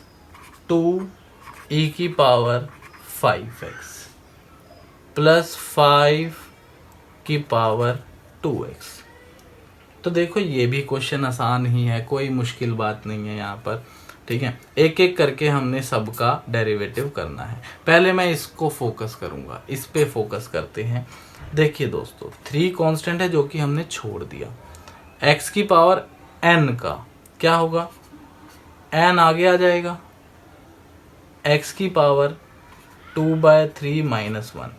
2e की पावर 5x प्लस 5 की पावर 2x। तो देखो ये भी क्वेश्चन आसान ही है, कोई मुश्किल बात नहीं है यहाँ पर। ठीक है, एक एक करके हमने सबका डेरिवेटिव करना है। पहले मैं इसको फोकस करूंगा, इस पे फोकस करते हैं। देखिए दोस्तों, 3 कांस्टेंट है जो कि हमने छोड़ दिया। x की पावर n का क्या होगा, n आगे आ जाएगा, x की पावर 2/3 माइनस 1,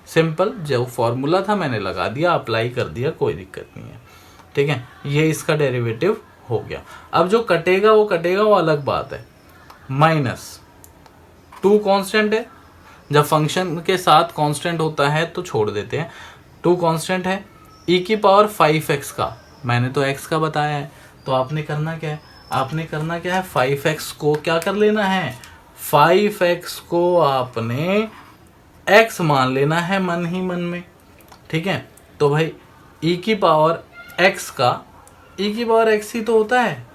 सिंपल। जो फॉर्मूला था मैंने लगा दिया, अप्लाई कर दिया, कोई दिक्कत नहीं है। ठीक है, ये इसका डेरिवेटिव हो गया। अब जो कटेगा वो कटेगा, वो अलग बात है। माइनस 2 कांस्टेंट है, जब फंक्शन के साथ कांस्टेंट होता है तो छोड़ देते हैं। 2 कांस्टेंट है, e की पावर 5x का, मैंने तो x का बताया है, तो आपने करना क्या है, आपने करना क्या है, 5x को क्या कर लेना है, 5x को आपने x मान लेना है मन ही मन में। ठीक है, तो भाई e की पावर x का, e की पावर x ही तो होता है,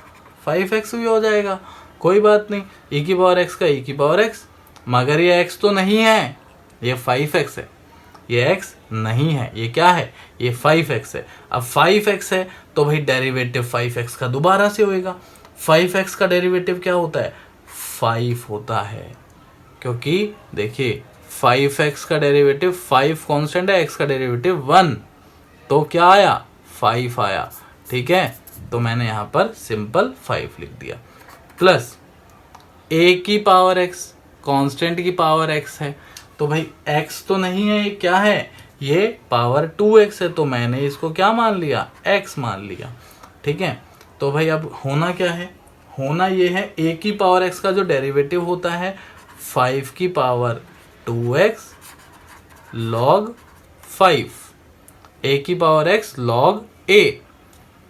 5x भी हो जाएगा, कोई बात नहीं। e की पावर x का e की पावर x, मगर ये x तो नहीं है, ये 5x है, ये x नहीं है, ये क्या है, ये 5x है। अब 5x है तो भाई डेरिवेटिव 5x का दोबारा से होएगा। 5x का डेरिवेटिव क्या होता है, 5 होता है, क्योंकि देखिए 5x का डेरिवेटिव 5 कांस्टेंट है, x का डेरिवेटिव 1, तो क्या आया, 5 आया। ठीक है, तो मैंने यहां पर सिंपल 5 लिख दिया, प्लस a की पावर x, कांस्टेंट की पावर x है, तो भाई x तो नहीं है, ये क्या है, ये पावर 2x है, तो मैंने इसको क्या मान लिया, x मान लिया। ठीक है, तो भाई अब होना क्या है, होना ये है a की पावर x का जो डेरिवेटिव होता है 5 की पावर 2x log 5, a की पावर x log a,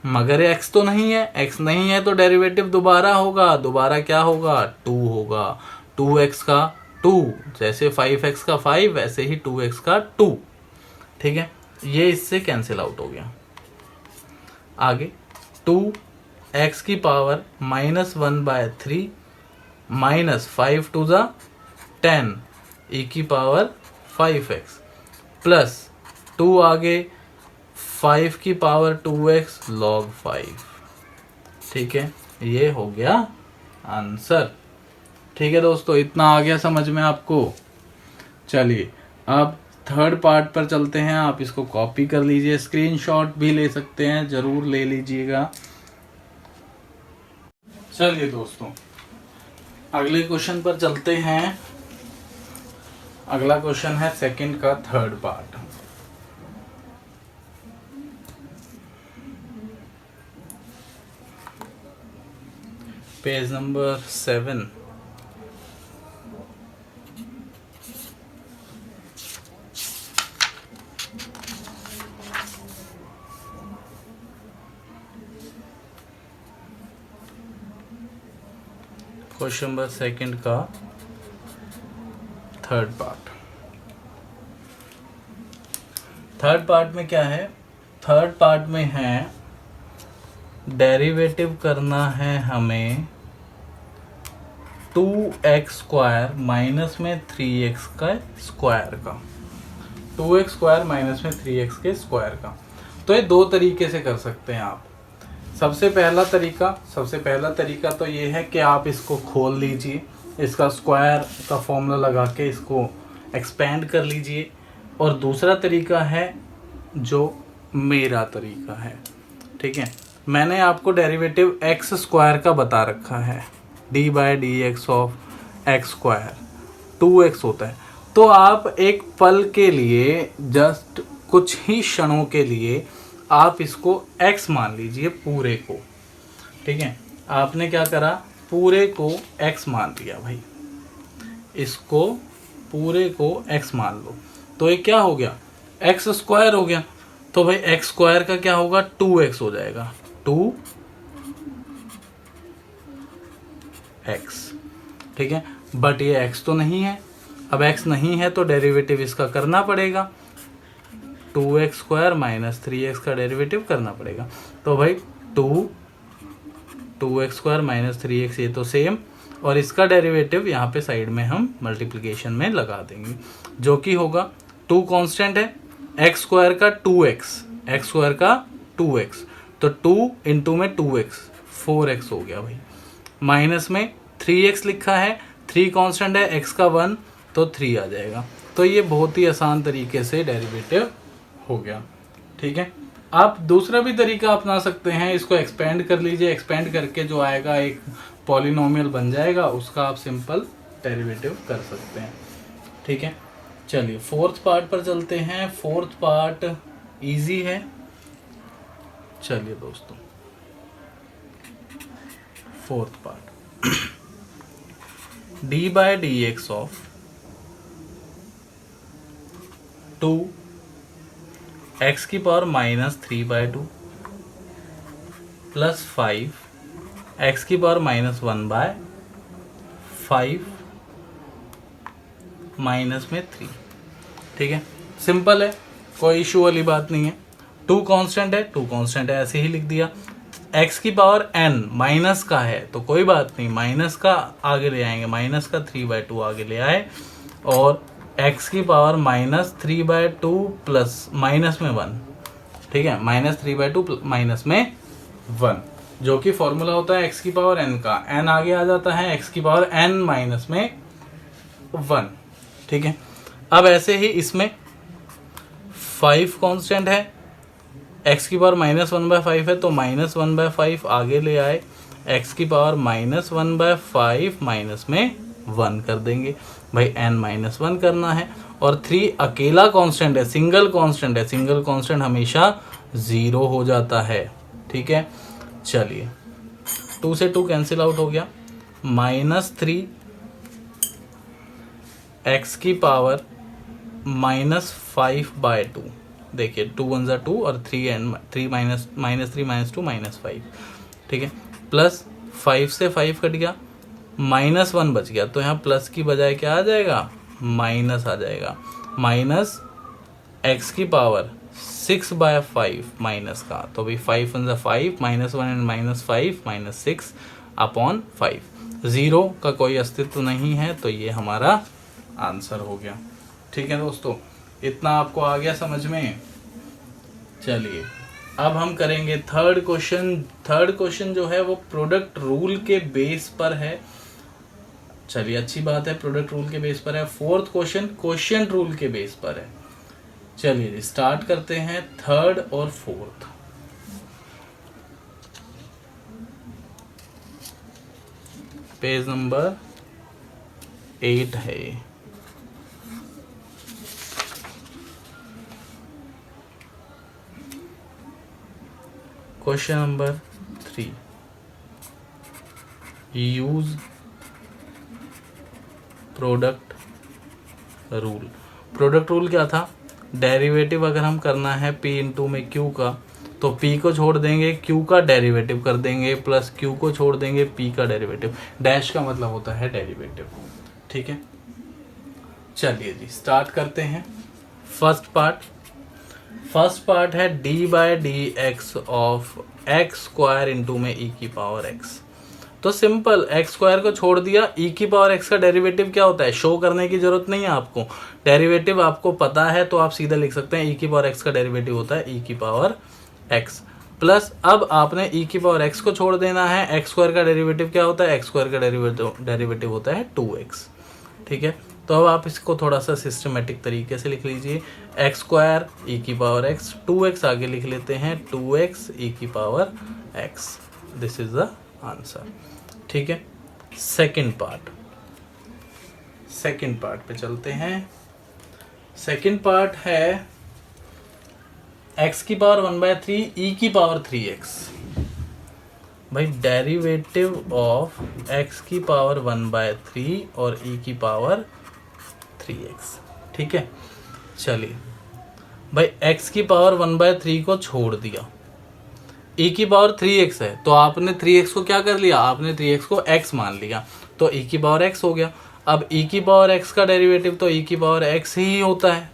मगर x तो नहीं है, x नहीं है तो डेरिवेटिव दोबारा होगा, दोबारा क्या होगा, 2 होगा। 2x का 2, जैसे 5x का 5 वैसे ही 2x का 2। ठीक है, ये इससे कैंसिल आउट हो गया। आगे 2x की पावर -1/3 माइनस 5 2 जा 10 e की पावर 5x प्लस 2 आगे 5 की पावर 2x log 5। ठीक है, ये हो गया आंसर। ठीक है दोस्तों, इतना आ गया समझ में आपको। चलिए अब थर्ड पार्ट पर चलते हैं। आप इसको कॉपी कर लीजिए, स्क्रीनशॉट भी ले सकते हैं, जरूर ले लीजिएगा। चलिए दोस्तों, अगले क्वेश्चन पर चलते हैं। अगला क्वेश्चन है सेकंड का third part. Page number 7। Question number second का थर्ड पार्ट। थर्ड पार्ट में क्या है? थर्ड पार्ट में है डेरिवेटिव करना है हमें 2x स्क्वायर माइनस में 3x का स्क्वायर का, 2x स्क्वायर माइनस में 3x के स्क्वायर का। तो ये दो तरीके से कर सकते हैं आप। सबसे पहला तरीका तो ये है कि आप इसको खोल लीजिए, इसका स्क्वायर का फॉर्मूला लगा के इसको एक्सपेंड कर लीजिए। और दूसरा तरीका है जो मेरा तरीका है, ठीक है। मैंने आपको डेरिवेटिव एक्स स्क्वायर का बता रखा है, D by d x of x square 2x होता है। तो आप एक पल के लिए, जस्ट कुछ ही क्षणों के लिए आप इसको x मान लीजिए पूरे को, ठीक है। आपने क्या करा, पूरे को x मान लिया भाई, इसको पूरे को x मान लो। तो ये क्या हो गया, x स्क्वायर हो गया। तो भाई x स्क्वायर का क्या होगा, 2x हो जाएगा, 2x, ठीक है। बट ये x तो नहीं है। अब x नहीं है तो डेरिवेटिव इसका करना पड़ेगा, 2x स्क्वायर माइनस 3x का डेरिवेटिव करना पड़ेगा। तो भाई 2x स्क्वायर माइनस 3x, ये तो सेम, और इसका डेरिवेटिव यहाँ पे साइड में हम मल्टीप्लिकेशन में लगा देंगे, जो कि होगा 2 कांस्टेंट है, x स्क्वायर का 2x, x स्क्वायर का 2x, तो 2 इंटू में 2x 4x हो गया भाई। माइनस में 3x लिखा है, 3 कांस्टेंट है, x का 1 तो 3 आ जाएगा। तो ये बहुत ही आसान तरीके से डेरिवेटिव हो गया, ठीक है। आप दूसरा भी तरीका अपना सकते हैं, इसको एक्सपेंड कर लीजिए, एक्सपेंड करके जो आएगा एक पॉलिनोमियल बन जाएगा, उसका आप सिंपल डेरिवेटिव कर सकते हैं, ठीक है। चलिए फोर्थ पार्ट पर चलते हैं। फोर्थ पार्ट इजी है। चलिए दोस्तों, fourth part D by d x of 2x की पावर माइनस 3/2 प्लस 5x की पावर माइनस 1/5 माइनस में 3, ठीक है। सिंपल है, कोई इशू वाली बात नहीं है। 2 कांस्टेंट है, 2 कांस्टेंट है, ऐसे ही लिख दिया। x की पावर n माइनस का है तो कोई बात नहीं, माइनस का आगे ले आएंगे, माइनस का 3/2 आगे ले आए, और x की पावर माइनस 3/2 प्लस माइनस में 1, ठीक है, माइनस 3/2 माइनस में 1, जो कि फॉर्मूला होता है x की पावर n का। n आगे आ जाता है x की पावर n माइनस में 1, ठीक है। अब ऐसे ही इसमें 5 कांस्टेंट है, x की पावर माइनस 1/5 है तो माइनस 1/5 आगे ले आए, x की पावर माइनस 1/5 माइनस में 1 कर देंगे भाई, n माइनस 1 करना है। और 3 अकेला कांस्टेंट है, सिंगल कांस्टेंट है, सिंगल कांस्टेंट हमेशा 0 हो जाता है, ठीक है। चलिए 2 से 2 कैंसिल आउट हो गया, माइनस 3 x की पावर माइनस 5/2, देखिए 2 1 जा 2 और 3 माइनस 3 माइनस 5, ठीक है, प्लस 5 से 5 कट गया, माइनस 1 बच गया, तो यहाँ प्लस की बजाय क्या आ जाएगा, माइनस आ जाएगा। माइनस x की पावर 6/5 माइनस का, तो भाई 5 1 जा 5, minus 1 and minus 5 minus 6 upon 5, 0 का कोई अस्तित्व नहीं है, तो ये हमारा आंसर हो गया, ठीक है दोस्तों। इतना आपको आ गया समझ में। चलिए अब हम करेंगे थर्ड क्वेश्चन। थर्ड क्वेश्चन जो है वो प्रोडक्ट रूल के बेस पर है। चलिए अच्छी बात है, प्रोडक्ट रूल के बेस पर है। फोर्थ क्वेश्चन क्वोशिएंट रूल के बेस पर है। चलिए स्टार्ट करते हैं थर्ड और फोर्थ। पेज नंबर 8 है ये। Question number 3, use product rule. Product rule क्या था? डेरिवेटिव अगर हम करना है p इंटू में q का, तो p को छोड़ देंगे, q का डेरिवेटिव कर देंगे, प्लस q को छोड़ देंगे, p का डेरिवेटिव। डैश का मतलब होता है डेरिवेटिव। ठीक है, चलिए जी स्टार्ट करते हैं। फर्स्ट पार्ट है d by D x of x square into में e की पावर x। तो सिंपल, एक्स स्क्वायर को छोड़ दिया, e की पावर x का डेरिवेटिव क्या होता है शो करने की जरूरत नहीं है आपको, डेरिवेटिव आपको पता है तो आप सीधा लिख सकते हैं e की पावर x का डेरिवेटिव होता है e की पावर x। प्लस अब आपने e की पावर x को छोड़ देना है, एक्स स्क्वायर का डेरिवेटिव क्या होता है, एक्स स्क्वायर का डेरिवेटिव होता है 2x। ठीक है, तो अब आप इसको थोड़ा सा सिस्टमेटिक तरीके से लिख लीजिए, एक्स स्क्वायर ई की पावर x, 2x आगे लिख लेते हैं, 2x ई की power x। This is the answer. ठीक है, सेकंड पार्ट पे चलते हैं। सेकंड पार्ट है x की पावर 1/3 e की पावर 3x। भाई डेरिवेटिव ऑफ x की पावर 1/3 और e की पावर 3x। ठीक है, चलिए भाई x की पावर 1/3 को छोड़ दिया, e की पावर 3x है, तो आपने 3x को क्या कर लिया, आपने 3x को x मान लिया, तो e की पावर x हो गया। अब e की पावर x का डेरिवेटिव तो e की पावर x ही होता है,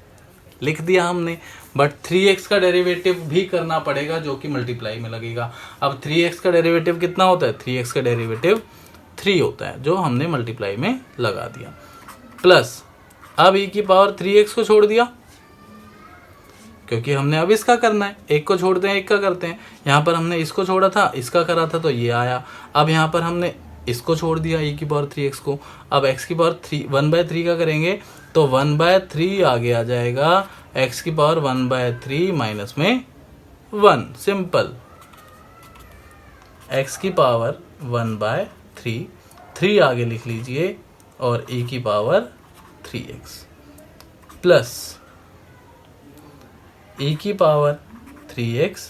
लिख दिया हमने, बट 3x का डेरिवेटिव भी करना पड़ेगा जो कि मल्टीप्लाई में लगेगा। अब 3x का डेरिवेटिव कितना होता है, 3x का डेरिवेटिव 3 होता है, जो हमने मल्टीप्लाई में लगा दिया। प्लस अब e की पावर 3x को छोड़ दिया, क्योंकि हमने अब इसका करना है, एक को छोड़ते हैं एक का करते हैं। यहाँ पर हमने इसको छोड़ा था, इसका करा था, तो ये आया। अब यहाँ पर हमने इसको छोड़ दिया e की पावर 3x को, अब x की पावर 1/3 का करेंगे तो 1/3 आगे आ जाएगा, x की पावर 1/3 माइनस में 1। सिंपल, x की पावर 1/3, 3 आगे लिख लीजिए और e की पावर 3x प्लस e की पावर 3x,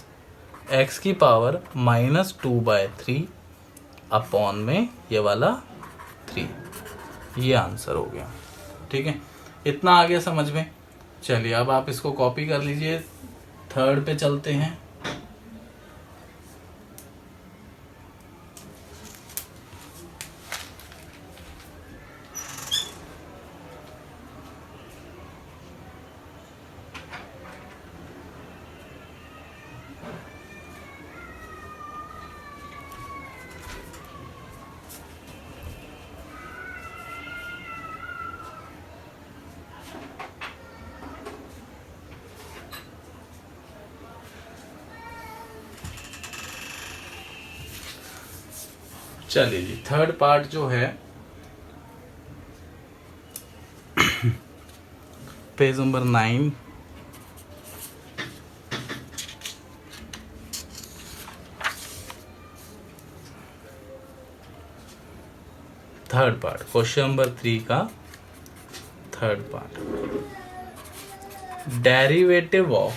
x की पावर -2/3 अपॉन में ये वाला 3। ये आंसर हो गया। ठीक है, इतना आ गया समझ में। चलिए अब आप इसको कॉपी कर लीजिए, थर्ड पे चलते हैं। चलिए जी, थर्ड पार्ट जो है page number 9, third part, question number 3 का third part, derivative of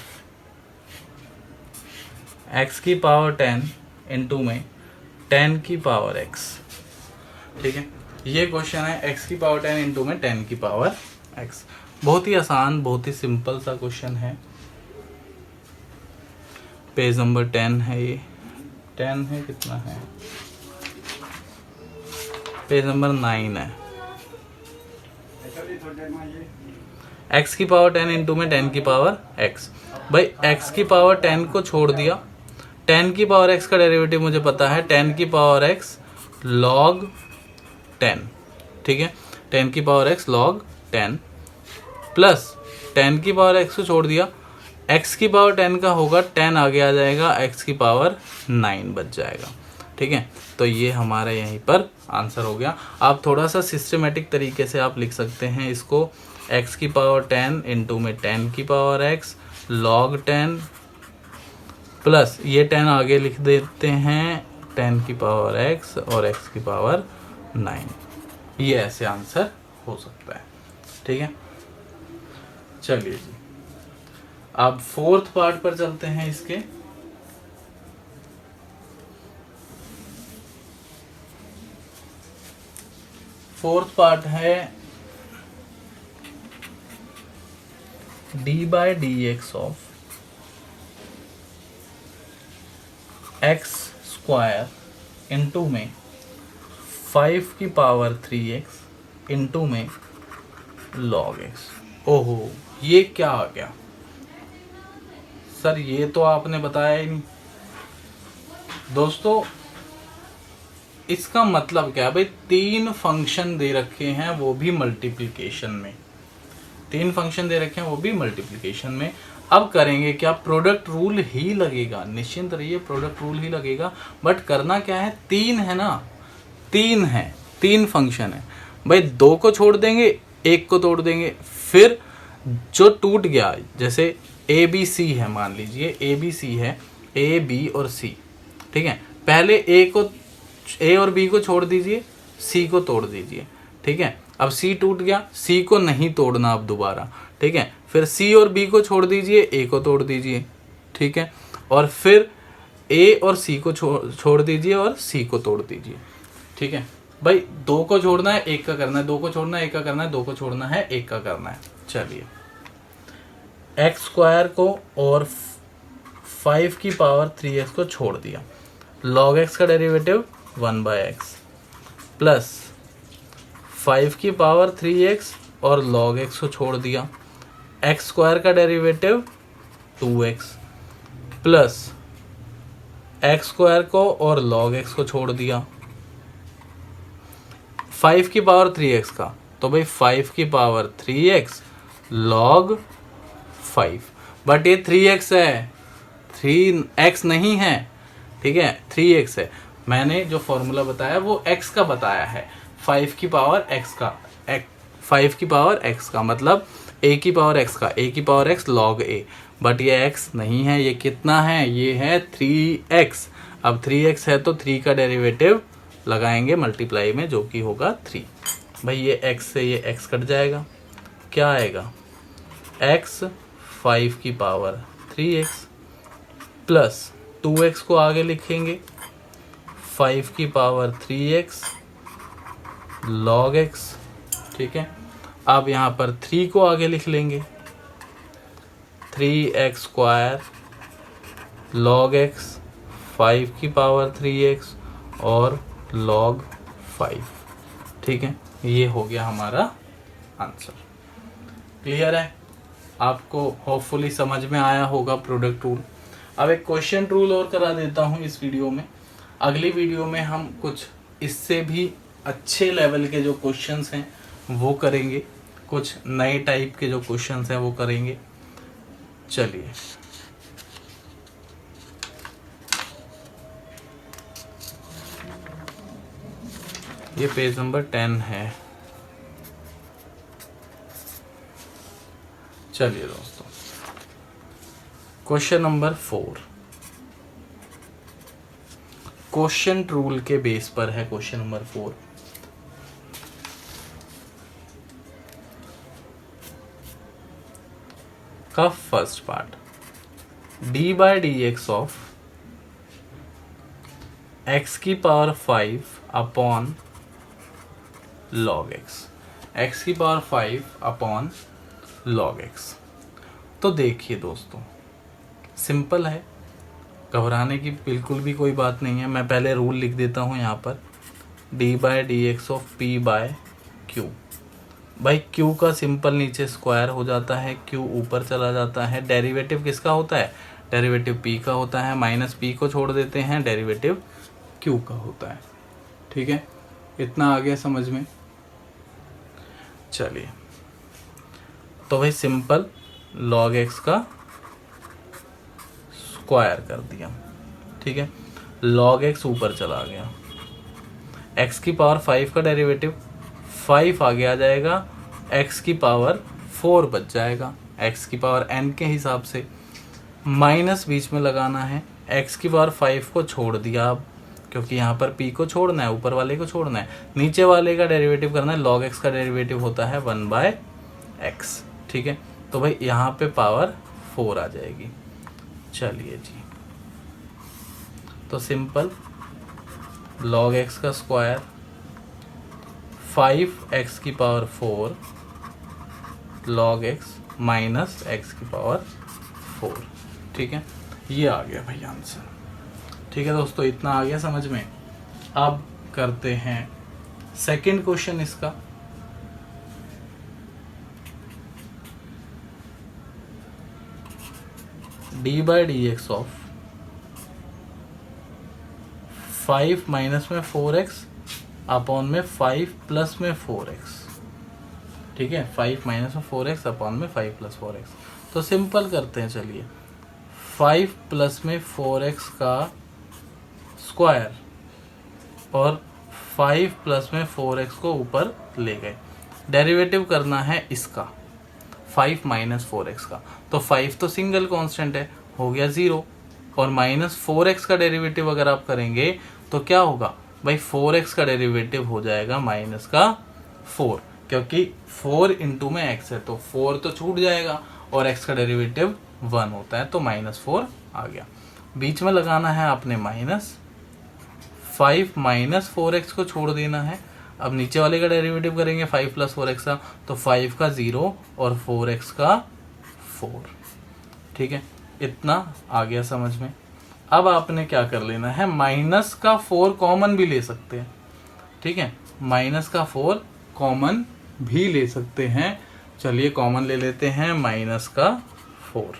x की पावर 10 इंटू में 10 की पावर x। ठीक है, ये क्वेश्चन है x की पावर 10 इंटू में 10 की पावर x। बहुत ही आसान, बहुत ही सिंपल सा क्वेश्चन है। पेज नंबर 10 है ये, 10 है, कितना है, पेज नंबर 9 है। x की पावर 10 इंटू में 10 की पावर x। भाई x की पावर 10 को छोड़ दिया, 10 की पावर x का डेरिवेटिव मुझे पता है, 10 की पावर x log 10। ठीक है, 10 की पावर x log 10 प्लस 10 की पावर x को छोड़ दिया, x की पावर 10 का होगा 10 आगे आ जाएगा, x की पावर 9 बच जाएगा। ठीक है, तो ये हमारा यहीं पर आंसर हो गया। आप थोड़ा सा सिस्टमेटिक तरीके से आप लिख सकते हैं इसको, x की पावर 10 इंटू में 10 की पावर x log 10 प्लस ये 10 आगे लिख देते हैं, 10 की पावर x और x की पावर 9। ये ऐसे आंसर हो सकता है। ठीक है, चलिए जी अब फोर्थ पार्ट पर चलते हैं इसके। फोर्थ पार्ट है d by D x of x square into में 5 की पावर 3x इंटू में log x। ओहो, ये क्या आ गया सर, ये तो आपने बताया ही नहीं। दोस्तों इसका मतलब क्या है भाई, 3 फंक्शन दे रखे हैं वो भी मल्टीप्लिकेशन में, 3 फंक्शन दे रखे हैं वो भी मल्टीप्लिकेशन में। अब करेंगे क्या, प्रोडक्ट रूल ही लगेगा, निश्चिंत रहिए प्रोडक्ट रूल ही लगेगा। बट करना क्या है, 3 है ना, 3 है, 3 फंक्शन है भाई, 2 को छोड़ देंगे, 1 को तोड़ देंगे, फिर जो टूट गया, जैसे ए बी सी है, मान लीजिए ए बी सी है, ए बी और सी। ठीक है, पहले ए और बी को छोड़ दीजिए, सी को तोड़ दीजिए। ठीक है, अब सी टूट गया, सी को नहीं तोड़ना अब दोबारा। ठीक है, फिर सी और बी को छोड़ दीजिए, ए को तोड़ दीजिए। ठीक है, और फिर ए और सी को छोड़ दीजिए और सी को तोड़ दीजिए। ठीक है भाई, 2 को छोड़ना है 1 का करना है, 2 को छोड़ना है 1 का करना है, 2 को छोड़ना है 1 का करना है। चलिए एक्स स्क्वायर को और 5 की पावर 3x को छोड़ दिया, log x का डेरिवेटिव 1/x प्लस 5 की पावर 3x और log x को छोड़ दिया, एक्स स्क्वायर का derivative 2x plus x square को और log x को छोड़ दिया, 5 की पावर 3x का, तो भाई 5 की पावर 3x log 5, बट ये 3x है, 3x नहीं है। ठीक है, 3x है, मैंने जो फॉर्मूला बताया वो x का बताया है, 5 की पावर x का, 5 की पावर x का मतलब a की पावर x का, a की power x log a, but ये x नहीं है, ये कितना है, ये है 3x। अब 3x है तो 3 का डेरिवेटिव लगाएंगे मल्टीप्लाई में, जो कि होगा 3। भाई ये x से ये x कट जाएगा, क्या आएगा, x 5 की पावर 3x प्लस 2x को आगे लिखेंगे 5 की पावर 3x log x। ठीक है, अब यहाँ पर 3 को आगे लिख लेंगे 3x स्क्वायर log x 5 की पावर 3x और log 5। ठीक है, ये हो गया हमारा आंसर। क्लियर है, आपको होपफुली समझ में आया होगा प्रोडक्ट रूल। अब एक क्वेश्चन रूल और करा देता हूँ इस वीडियो में, अगली वीडियो में हम कुछ इससे भी अच्छे लेवल के जो क्वेश्चंस हैं वो करेंगे, कुछ नए टाइप के जो क्वेश्चंस हैं वो करेंगे। चलिए ये पेज नंबर 10 है। चलिए दोस्तों, क्वेश्चन नंबर 4 क्वेश्चन रूल के बेस पर है। क्वेश्चन नंबर 4, का first part, D by D x of X की power 5 upon log x, x की पावर 5 अपॉन log x। तो देखिए दोस्तों, सिंपल है, घबराने की बिल्कुल भी कोई बात नहीं है। मैं पहले रूल लिख देता हूँ यहाँ पर, d by D x of p by q. भाई क्यू का सिंपल नीचे स्क्वायर हो जाता है, क्यू ऊपर चला जाता है, डेरिवेटिव किसका होता है, डेरिवेटिव पी का होता है, माइनस पी को छोड़ देते हैं, डेरिवेटिव क्यू का होता है। ठीक है, इतना आ गया समझ में। चलिए, तो भाई सिंपल log x का स्क्वायर कर दिया। ठीक है, log x ऊपर चला गया, x की पावर 5 का डेरिवेटिव 5 आगे आ जाएगा, x की पावर 4 बच जाएगा, x की पावर n के हिसाब से, माइनस बीच में लगाना है, x की पावर 5 को छोड़ दिया अब, क्योंकि यहाँ पर p को छोड़ना है, ऊपर वाले को छोड़ना है, नीचे वाले का डेरिवेटिव करना है। log x का डेरिवेटिव होता है 1/x, ठीक है। तो भाई यहाँ पे पावर 4 आ जाएगी। चलिए जी, तो सिंपल log x का स्क्वायर 5x की power 4 log x minus x की पावर 4, ठीक है। ये आ गया भाई आंसर, ठीक है दोस्तों, इतना आ गया समझ में। अब करते हैं सेकंड क्वेश्चन इसका। d/dx ऑफ 5 माइनस में 4x अपॉन में 5 प्लस में 4x, ठीक है। 5 माइनस में 4x अपॉन में 5 प्लस 4x। तो सिंपल करते हैं, चलिए 5 प्लस में 4x का स्क्वायर और 5 प्लस में 4x को ऊपर ले गए। डेरिवेटिव करना है इसका 5 माइनस 4x का। तो 5 तो सिंगल कांस्टेंट है, हो गया 0, और माइनस 4x का डेरिवेटिव अगर आप करेंगे तो क्या होगा भाई, 4x का डेरिवेटिव हो जाएगा माइनस का 4, क्योंकि 4 इंटू में x है तो 4 तो छूट जाएगा और x का डेरिवेटिव 1 होता है, तो -4 आ गया। बीच में लगाना है आपने माइनस, 5 माइनस 4x को छोड़ देना है। अब नीचे वाले का डेरिवेटिव करेंगे 5 प्लस 4x का, तो 5 का 0 और 4x का 4, ठीक है। इतना आ गया समझ में। अब आपने क्या कर लेना है, माइनस का 4 कॉमन भी ले सकते हैं, ठीक है। माइनस का 4 कॉमन भी ले सकते हैं। चलिए कॉमन ले लेते हैं माइनस का 4,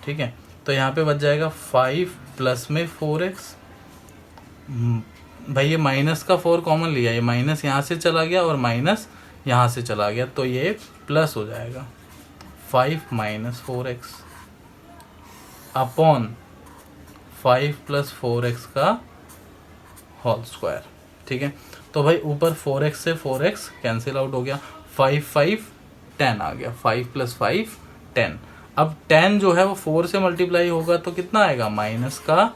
ठीक है। तो यहाँ पे बच जाएगा 5 प्लस में 4x। भाई ये माइनस का 4 कॉमन लिया, ये माइनस यहाँ से चला गया और माइनस यहाँ से चला गया, तो ये प्लस हो जाएगा 5 minus 4x upon 5 plus 4x का होल स्क्वायर, ठीक है। तो भाई ऊपर 4x से 4x कैंसिल आउट हो गया, 5 5 10 आ गया, 5 प्लस 5 10। अब 10 जो है वो 4 से मल्टीप्लाई होगा तो कितना आएगा, माइनस का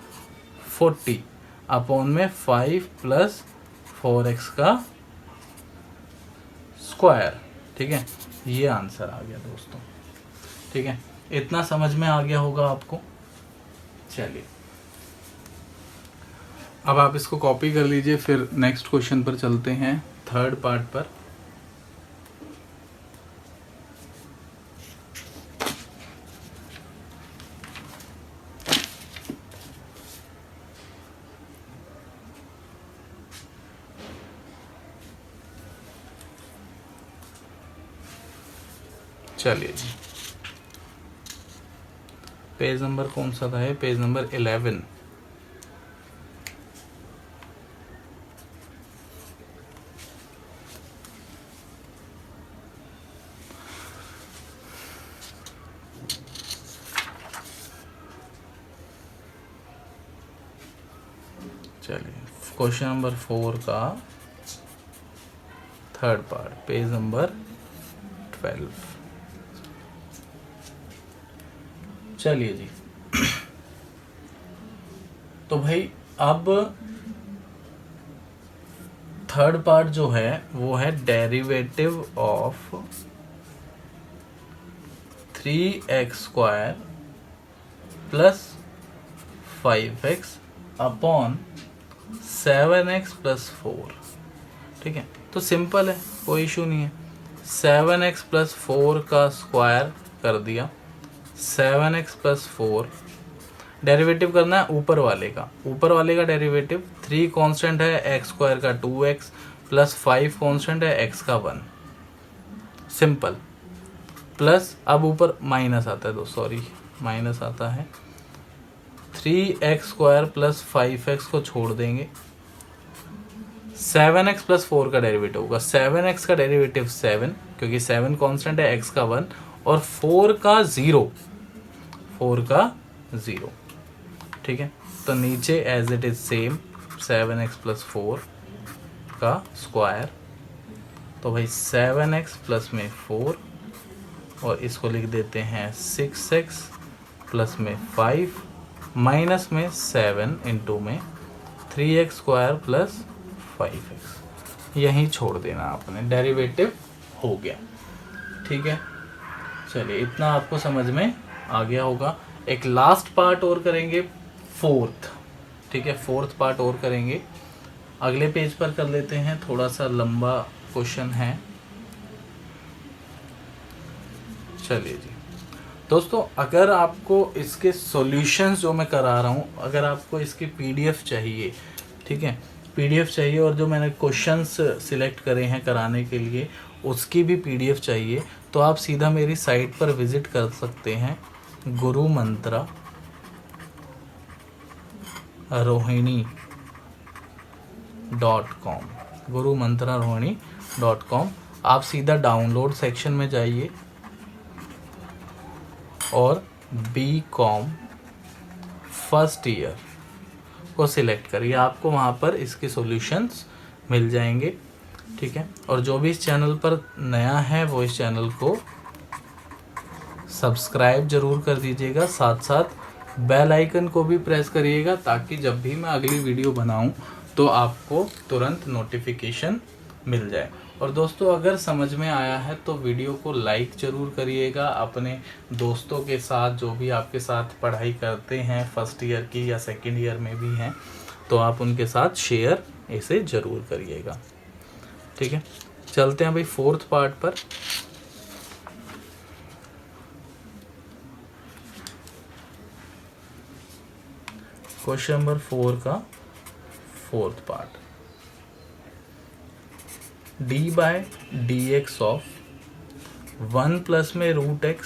40 अपॉन में 5 प्लस 4x का स्क्वायर, ठीक है। ये आंसर आ गया दोस्तों, ठीक है। इतना समझ में आ गया होगा आपको। चलिए अब आप इसको कॉपी कर लीजिए, फिर नेक्स्ट क्वेश्चन पर चलते हैं, थर्ड पार्ट पर। चलिए जी, पेज नंबर कौन सा था, है पेज नंबर 11। चलिए क्वेश्चन नंबर 4 का थर्ड पार्ट, पेज नंबर 12। चलिए जी, तो भाई अब थर्ड पार्ट जो है वो है derivative of 3x square plus 5x upon 7x plus 4, ठीक है। तो सिंपल है, कोई इशू नहीं है। 7x प्लस 4 का स्क्वायर कर दिया, 7x प्लस 4 डेरिवेटिव करना है ऊपर वाले का। ऊपर वाले का डेरिवेटिव 3 कांस्टेंट है, x स्क्वायर का 2x प्लस 5 कांस्टेंट है, x का 1, सिंपल। प्लस अब ऊपर माइनस आता है, सॉरी माइनस आता है, 3x स्क्वायर प्लस 5x को छोड़ देंगे, 7x प्लस 4 का डेरिवेटिव होगा। 7x का डेरिवेटिव 7, क्योंकि 7 कांस्टेंट है, x का 1 और 4 का 0, 4 का 0, ठीक है। तो नीचे as it is same 7x plus 4 का स्क्वायर, तो भाई 7x प्लस में 4 और इसको लिख देते हैं 6x प्लस में 5 माइनस में 7 इंटू में 3x² प्लस 5x, यहीं छोड़ देना आपने, डेरिवेटिव हो गया। ठीक है, चलिए इतना आपको समझ में आ गया होगा। एक लास्ट पार्ट और करेंगे, फोर्थ। ठीक है, फोर्थ पार्ट और करेंगे, अगले पेज पर कर लेते हैं, थोड़ा सा लंबा क्वेश्चन है। चलिए जी दोस्तों, अगर आपको इसके सॉल्यूशंस जो मैं करा रहा हूँ, अगर आपको इसकी पीडीएफ चाहिए, ठीक है, पीडीएफ चाहिए, और जो मैंने क्वेश्चंस सिलेक्ट करे हैं कराने के लिए उसकी भी पीडीएफ चाहिए, तो आप सीधा मेरी साइट पर विजिट कर सकते हैं, gurumantrarohini.com, gurumantrarohini.com। आप सीधा डाउनलोड सेक्शन में जाइए और BCom फर्स्ट ईयर को सिलेक्ट करिए, आपको वहाँ पर इसके सॉल्यूशंस मिल जाएंगे। ठीक है, और जो भी इस चैनल पर नया है वो इस चैनल को सब्सक्राइब जरूर कर दीजिएगा, साथ साथ बेल आइकन को भी प्रेस करिएगा, ताकि जब भी मैं अगली वीडियो बनाऊं तो आपको तुरंत नोटिफिकेशन मिल जाए। और दोस्तों, अगर समझ में आया है तो वीडियो को लाइक ज़रूर करिएगा, अपने दोस्तों के साथ, जो भी आपके साथ पढ़ाई करते हैं फर्स्ट ईयर की या सेकंड ईयर में भी हैं, तो आप उनके साथ शेयर इसे ज़रूर करिएगा। ठीक है, चलते हैं भाई फोर्थ पार्ट पर। क्वेश्चन नंबर 4 का fourth part, d/dx of 1 plus में √x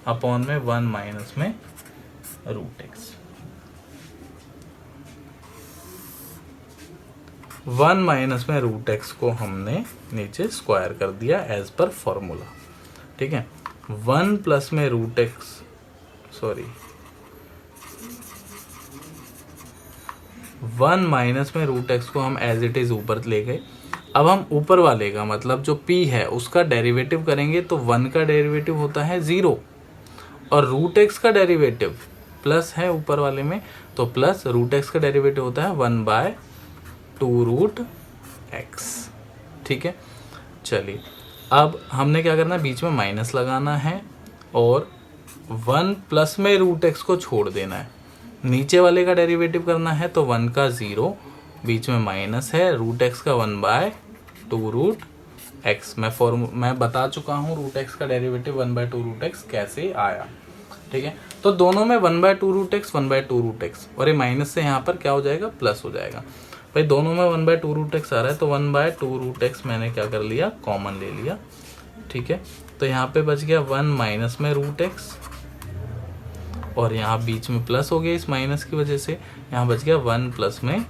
अपॉन में 1 माइनस में √x। 1 माइनस में √x को हमने नीचे स्क्वायर कर दिया एज पर फॉर्मूला। ठीक है, 1 प्लस में √x, सॉरी 1 माइनस में √x को हम एज इट इज ऊपर ले गए। अब हम ऊपर वाले का मतलब जो p है उसका डेरिवेटिव करेंगे, तो 1 का डेरिवेटिव होता है 0, और √x का डेरिवेटिव प्लस है ऊपर वाले में, तो प्लस √x का डेरिवेटिव होता है 1/2√x। ठीक है, चलिए अब हमने क्या करना है, बीच में माइनस लगाना है और 1 प्लस में √x को छोड़ देना है। नीचे वाले का डेरिवेटिव करना है, तो 1 का 0, बीच में माइनस है, √x का 1/2√x। मैं बता चुका हूँ √x का डेरिवेटिव 1/2√x कैसे आया। ठीक है, तो दोनों में 1/2√x 1/2√x, और ये माइनस से यहाँ पर क्या हो जाएगा, प्लस हो जाएगा। भाई दोनों में 1/2√x आ रहा है, तो 1/2√x मैंने क्या कर लिया, कॉमन ले लिया। ठीक है, तो यहाँ पे बच गया 1 माइनस में √x, और यहाँ बीच में प्लस हो गया इस माइनस की वजह से, यहाँ बच गया 1 प्लस में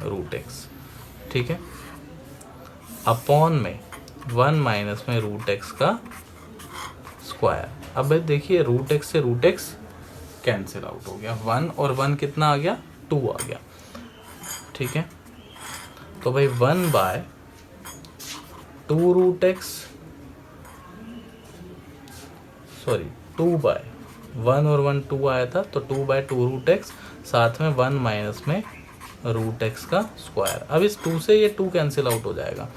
√x। ठीक है, अपॉन में 1 माइनस में √x का स्क्वायर। अब देखिए √x से √x कैंसिल आउट हो गया, 1 और 1 कितना आ गया, 2 आ गया। ठीक है, तो भाई 1/2√x, सॉरी 1 और 1 2 आया था, तो 2/2√x, साथ में 1 माइनस में √x का स्क्वायर। अब इस 2 से ये 2 कैंसिल आउट हो जाएगा,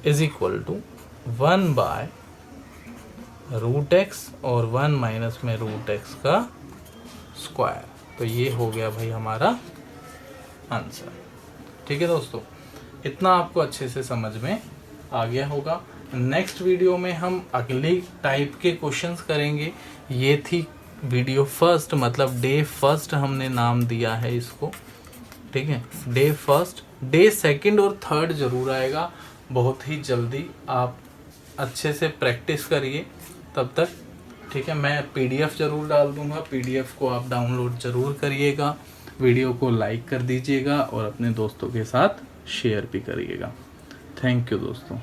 इज इक्वल टू 1/√x और 1 माइनस में √x का स्क्वायर। तो ये हो गया भाई हमारा आंसर। ठीक है दोस्तों, इतना आपको अच्छे से समझ में आ गया होगा। नेक्स्ट वीडियो में हम अगली टाइप के क्वेश्चंस करेंगे। ये थी वीडियो फर्स्ट, मतलब डे फर्स्ट हमने नाम दिया है इसको। ठीक है, डे फर्स्ट, डे सेकंड और थर्ड जरूर आएगा बहुत ही जल्दी। आप अच्छे से प्रैक्टिस करिए तब तक। ठीक है, मैं पीडीएफ जरूर डाल दूंगा, पीडीएफ को आप डाउनलोड जरूर करिएगा, वीडियो को लाइक कर दीजिएगा और अपने दोस्तों के साथ शेयर भी करिएगा। थैंक यू दोस्तों।